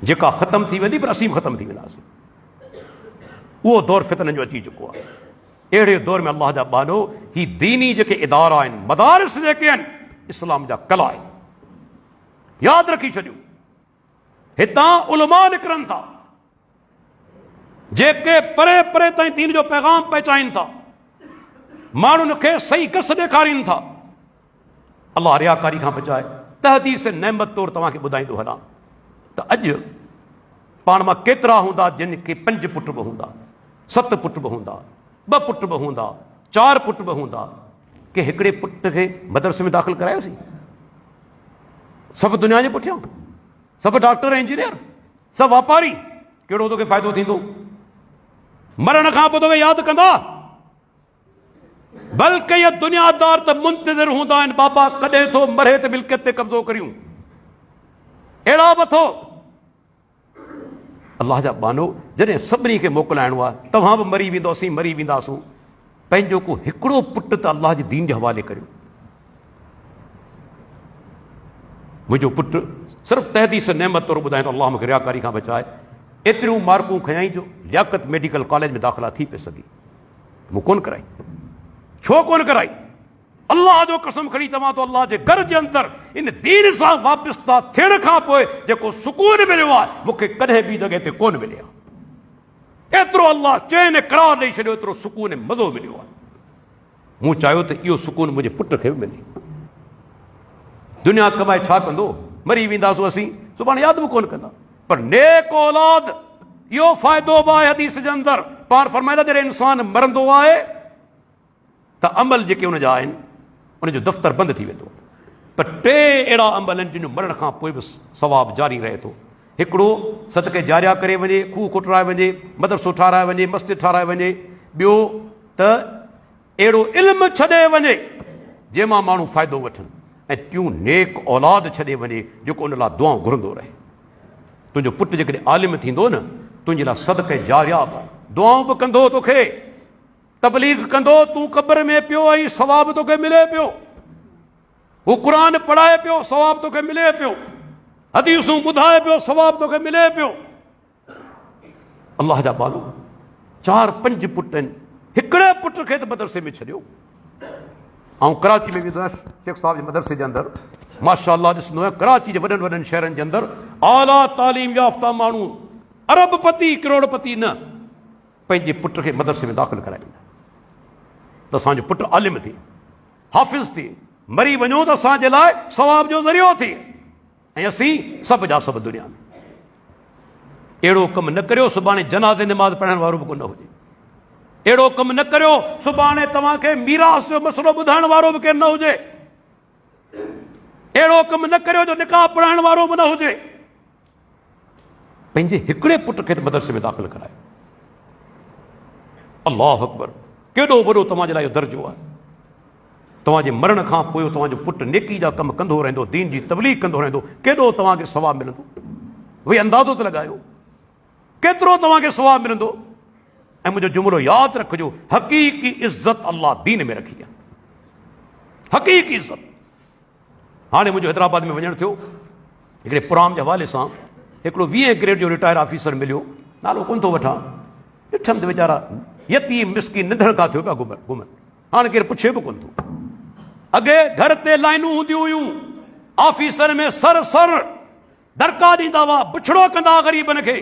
जेका ख़तम थी वेंदी पर असीं बि ख़तम थी वेंदासीं। उहो दौर फितननि जो अची चुको आहे। अहिड़े दौर में अल्लाह जा बानो ही दीनी जेके इदारा आहिनि, मदारिस जेके आहिनि, इस्लाम जा कला आहिनि। यादि रखी छॾियो, हितां उलमा निकिरनि था जेके परे परे ताईं दीन जो पैगाम पहुचाइनि था, माण्हुनि खे सही कस ॾेखारीनि था। अल्लाह रियाकारी खां बचाए। तहदीस नेमत तौरु तव्हांखे ॿुधाईंदो हलां त अॼु पाण मां केतिरा हूंदा जिन खे 5 पुट बि हूंदा, 7 पुट बि हूंदा, 2 पुट बि हूंदा, 4 पुट बि हूंदा, के हिकिड़े पुट खे मदरसे में दाख़िल करायोसीं? सभु दुनिया जे पुठियां, सभु डॉक्टर इंजीनियर, सभु वापारी। कहिड़ो तोखे फ़ाइदो थींदो? मरण खां पोइ तोखे यादि कंदा, बल्कि ये दुनियादार त मुंतज़िर हूंदा आहिनि, बाबा कॾहिं थो मरे त मिल्कियत ते कब्ज़ो करियूं। अहिड़ा बि थो। अल्लाह जा बानो, जॾहिं सभिनी खे मोकिलाइणो आहे, तव्हां बि मरी वेंदो, असीं मरी वेंदासूं, पंहिंजो को हिकिड़ो पुटु त अल्लाह जी दीन जे हवाले करियो। मुंहिंजो पुटु सिर्फ़ु तहदीस नेमत तौरु ॿुधाए थो, अल्लाह मूंखे रियाकारी खां बचाए। एतिरियूं मार्कूं खयाईं जो लियाकत मेडिकल कॉलेज में दाख़िला थी पई सघी। मूं कोन कराई। छो कोन कराई? अल्लाह जो कसम खणी तव्हां तो अल्लाह जे घर जे अंदरि इन दीन सां वाबस्ता थियण खां पोइ जेको सुकून मिलियो आहे, मूंखे कॾहिं बि जॻह ते कोन मिलियो आहे। एतिरो अल्लाह चैन ऐं करार ॾेई छॾियो, एतिरो सुकून ऐं मज़ो मिलियो आहे। मूं चाहियो त इहो सुकून मुंहिंजे पुट खे बि मिले। दुनिया कमाए छा कंदो? मरी वेंदासूं असीं, सुभाणे यादि बि कोन कंदा। पर नेक औलाद, इहो फ़ाइदो बि आहे हदीस जे अंदरि। पाण फरमाईंदा जॾहिं इंसान मरंदो आहे त अमल जेके हुनजा आहिनि उनजो दफ़्तर बंदि थी वेंदो। पर 3 अहिड़ा अमल आहिनि जिन जो मरण खां पोइ बि सवाब जारी रहे थो। हिकिड़ो सदके जारिया करे वञे, खूह खुटराए वञे, मदरसो ठाराए वञे, मस्जिद ठाराए वञे। ॿियो त अहिड़ो इल्मु छॾे वञे जंहिंमां माण्हू फ़ाइदो वठनि। ऐं टियों नेक औलाद छॾे वञे जेको उन लाइ दुआऊं घुरंदो रहे। तुंहिंजो पुटु जेकॾहिं आलिम थींदो न, तुंहिंजे लाइ सदके जारिया बि, दुआऊं बि कंदो, तोखे तबलीग कंदो, तूं क़ब्र में पियो ऐं सवाब तोखे मिले पियो। हू क़ुरान पढ़ाए पियो, सवाब तोखे मिले पियो। हदीसूं ॿुधाए पियो, सवाब तोखे मिले पियो। अल्लाह जा बालू 4-5 पुट आहिनि, हिकिड़े पुट खे त मदरसे में छॾियो। ऐं कराची में वेंदो आहियां शेख साहिब जे मदरसे जे अंदरि, माशाअल्लाह ॾिसंदो आहियां कराची जे वॾनि वॾनि शहरनि जे अंदरि आला तालीम याफ़्ता माण्हू, अरबपति करोड़पति न, पंहिंजे पुट खे मदरसे में दाख़िल कराईंदा त असांजो पुटु आलिम थिए, हाफ़िज़ थिए, मरी वञो त असांजे लाइ सवाब जो ज़रियो थिए। ऐं असीं सभु जा सभु दुनिया में अहिड़ो कमु न करियो सुभाणे जनाज़े निमाज़ पढ़ण वारो बि कोन हुजे। अहिड़ो कमु न करियो सुभाणे तव्हांखे मीरास जो मसइलो ॿुधाइण वारो बि केरु न हुजे। अहिड़ो कमु न करियो जो निकाह पढ़ाइण वारो बि न हुजे। पंहिंजे हिकिड़े पुट खे त मदरसे में दाख़िल करायो। अल्लाहु अकबर, केॾो वॾो तव्हांजे लाइ इहो दर्जो आहे। तव्हांजे मरण खां पोइ तव्हांजो पुटु नेकी जा कमु कंदो रहंदो, दीन जी तबलीग कंदो रहंदो, केॾो तव्हांखे सवाबु मिलंदो। भई अंदाज़ो त लॻायो केतिरो तव्हांखे सवाबु मिलंदो। ऐं मुंहिंजो जुमिलो यादि रखिजो, हक़ीक़ी इज़त अल्लाह दीन में रखी आहे, हक़ीक़ी इज़त। हाणे मुंहिंजो हैदराबाद में वञणु थियो, हिकिड़े प्रोग्राम जे हवाले सां हिकिड़ो 20 ग्रेड जो रिटायर ऑफिसर मिलियो, नालो कोन थो वठां। ॾिठमि त वीचारा यतीम मिस्किन निंढण खां थियो पिया घुमनि। हाणे केरु पुछे बि कोन थो। अॻे घर ते लाइनूं हूंदियूं हुयूं, ऑफिसर में सर दरका ॾींदा हुआ, बुछड़ो कंदा ग़रीबनि खे।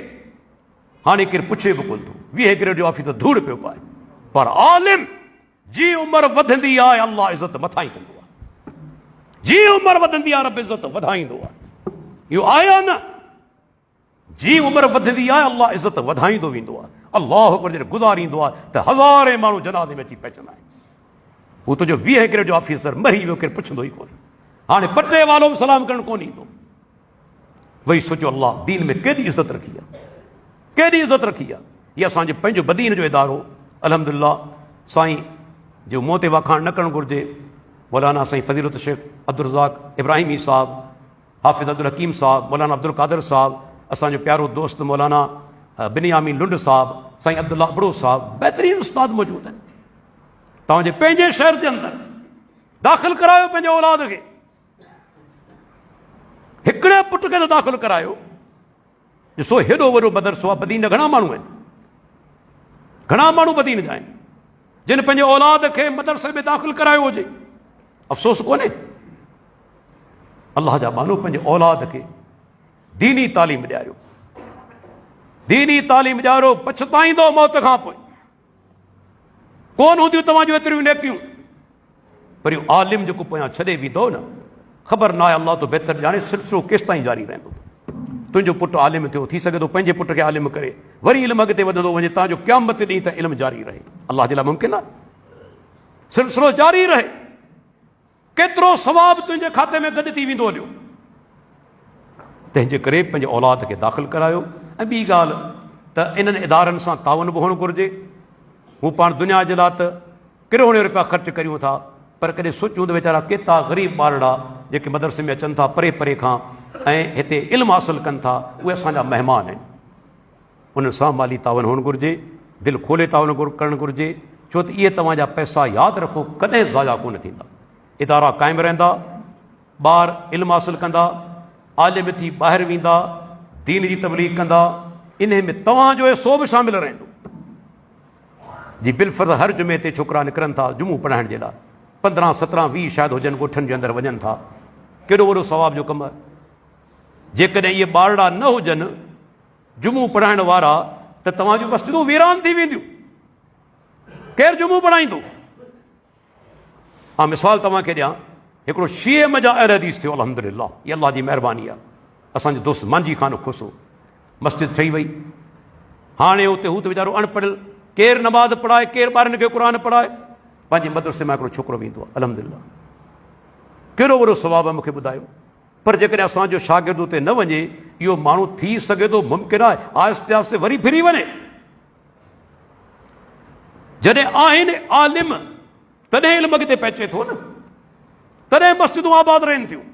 हाणे केरु पुछे बि कोन थो। 20 ग्रेड जो ऑफिसर धूड़ पियो पाए। पर आलिम जी उमिरि वधंदी आहे, अल्लाह इज़त मथां ई कंदो आहे। जी उम्र वधंदी आहे रब इज़त वधाईंदो आहे। इहो आहे या न? जी उम्र वधंदी आहे अल्लाह इज़त वधाईंदो वेंदो आहे। अल्लाह अकबर जॾहिं गुज़ारींदो आहे त हज़ारे माण्हू जनाज़े में अची पहुचंदा आहिनि। हू तुंहिंजो 20 ग्रेड जो ऑफिसर मरी वियो, केरु पुछंदो ई कोन्हे। हाणे पटे वालो बि सलाम करणु कोन ईंदो। वही सोचो अल्लाह दीन में केॾी इज़त रखी आहे, केॾी इज़त रखी आहे। इहा असांजे पंहिंजो बदीन जो इदारो अल्हम्दुलिल्लाह। साईं जो मूं ते वाखाण न करणु घुरिजे, मौलाना साईं फज़ीलत शेख अब्दुल रज़ाक इब्राहिमी साहब, हाफ़िज़ अब्दुल हकीम साहब, मौलाना अब्दुल कादिर साहब, असांजो प्यारो दोस्त मौलाना बिनियामीन लुंड साहब, साईं अब्दुल्ला अबड़ो साहब, बहितरीन उस्ताद मौजूद आहिनि। तव्हांजे पंहिंजे शहर जे अंदरि दाख़िल करायो पंहिंजे औलाद खे, हिकिड़े पुट खे त दाख़िल करायो। ॾिसो हेॾो वॾो मदरसो आहे, बदीन जा घणा माण्हू आहिनि, घणा माण्हू बदीन जा आहिनि जिन पंहिंजे औलाद खे मदरसे में दाख़िल करायो हुजे। अफ़सोस कोन्हे, अल्लाह जा माण्हू पंहिंजे औलाद खे दीनी तालीम ॾियारियो, दीनी तालीम ॾियारो। पछताईंदो मौत खां पोइ। कोन हूंदियूं तव्हां जूं एतिरियूं नेकियूं, पर इहो आलिम जेको पोयां छॾे वेंदो न, ख़बर न आहे अल्लाह तो बहितर ॼाणे सिलसिलो केसि ताईं जारी रहंदो। तुंहिंजो पुटु आलिम थियो, थी सघे थो पंहिंजे पुट खे आलिम करे वरी इल्मु अॻिते वधंदो वञे, तव्हांजो क़यामत ॾींहुं त इल्मु जारी रहे। अल्लाह जे लाइ मुमकिन आहे सिलसिलो जारी रहे। केतिरो सवाबु तुंहिंजे खाते में गॾु थी वेंदो हलियो। तंहिंजे करे पंहिंजे औलाद खे दाख़िल करायो। ऐं ॿी ॻाल्हि त इन्हनि इदारनि सां ताउन बि हुअणु घुरिजे। हू पाण दुनिया जे लाइ त किरोड़े रुपया ख़र्च करियूं था, पर कॾहिं सोचूं त वीचारा केतिरा ग़रीब ॿारड़ा जेके मदरसे में अचनि था परे परे खां ऐं हिते इल्मु हासिलु कनि था, उहे असांजा महिमान आहिनि। उन्हनि सां माली ताउन हुअणु घुरिजे, दिलि खोले ताउन करणु घुरिजे। छो त इहे तव्हांजा पैसा यादि रखो कॾहिं ज़ाया कोन थींदा। इदारा क़ाइमु रहंदा, ॿार इल्मु हासिलु कंदा, आलिम थी ॿाहिरि वेंदा, दीन जी तबलीग कंदा। इन में तव्हांजो हिसो बि शामिलु रहंदो। जी बिलफर्ज़ हर जुमे ते छोकिरा निकिरनि था जुमो पढ़ाइण जे लाइ, 15, 17, 20 शायदि हुजनि, ॻोठनि जे अंदरि वञनि था। केॾो वॾो सवाब जो कमु आहे। जेकॾहिं इहे ॿारड़ा न हुजनि जुमो पढ़ाइण वारा, त तव्हां जूं मस्जिदूं वीरान थी वेंदियूं। केरु जुमो पढ़ाईंदो? हा, मिसाल तव्हांखे ॾियां, हिकिड़ो शीए मजा अहल हदीस थियो, अल्हम्दुलिल्लाह, इहा अल्लाह जी महिरबानी आहे। असांजो दोस्त मांझी खान खुसो, मस्जिद ठही वई। हाणे उते हू त वीचारो अणपढ़ियल, केरु नमाज़ पढ़ाए, केरु ॿारनि खे क़ुर पढ़ाए। पंहिंजे मदरसे मां हिकिड़ो छोकिरो वेंदो आहे, अल्हम्दुलिल्लाह, कहिड़ो वॾो सवाबु आहे मूंखे ॿुधायो। पर जेकॾहिं असांजो शागिर्द उते न वञे, इहो माण्हू थी सघे थो मुमकिन आहे आहिस्ते आहिस्ते वरी फिरी वञे। जॾहिं आहिनि आलिम तॾहिं इल्मु अॻिते पहुचे थो न, तॾहिं मस्जिदूं आबाद रहनि थियूं।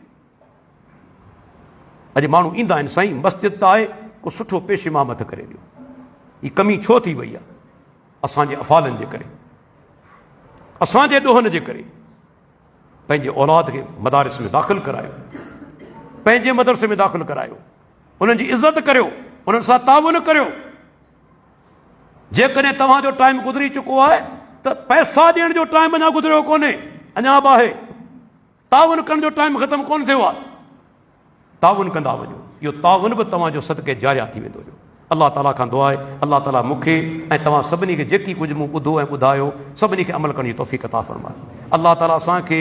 अॼु माण्हू ईंदा आहिनि, साईं मस्जिद त आहे, को सुठो पेश इमामत करे ॾियो। ही कमी छो थी वई आहे? असांजे अफ़ालनि जे करे, असांजे ॾोहनि जे करे। पंहिंजे औलाद खे मदारिस में दाख़िल करायो, पंहिंजे मदरसे में दाख़िल करायो, उन्हनि जी इज़त करियो, उन्हनि सां ताउन करियो। जेकॾहिं तव्हांजो टाइम गुज़री चुको आहे त पैसा ॾियण जो टाइम अञा गुज़रियो कोन्हे, अञा बि आहे। ताउन करण जो टाइम ख़तमु कोन थियो आहे। ताउन कंदा वञो, इहो ताउन बि तव्हांजो सदके जारिया थी वेंदो। अल्लाह ताला खां दुआ आहे, अल्लाह ताला मूंखे ऐं तव्हां सभिनी खे जेकी कुझु मूं ॿुधो ऐं ॿुधायो, सभिनी खे अमल करण जी तौफ़ीक़ अता फ़रमाए। अल्लाह ताला असांखे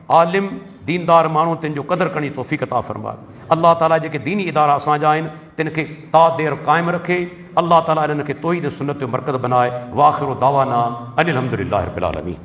आलिम दीनदार माण्हू तिन जो क़दुरु करण जी तौफ़ीक़ अता फ़रमाए। अल्लाह ताला जेके दीनी इदारा असांजा आहिनि तिन खे ता देर क़ाइमु रखे। अल्लाह ताला इन्हनि खे तौहीद सुन्नत जो मर्कज़ बनाए। वाख़िरु दावाना अनिल हम्दुलिल्लाहि रब्बिल आलमीन।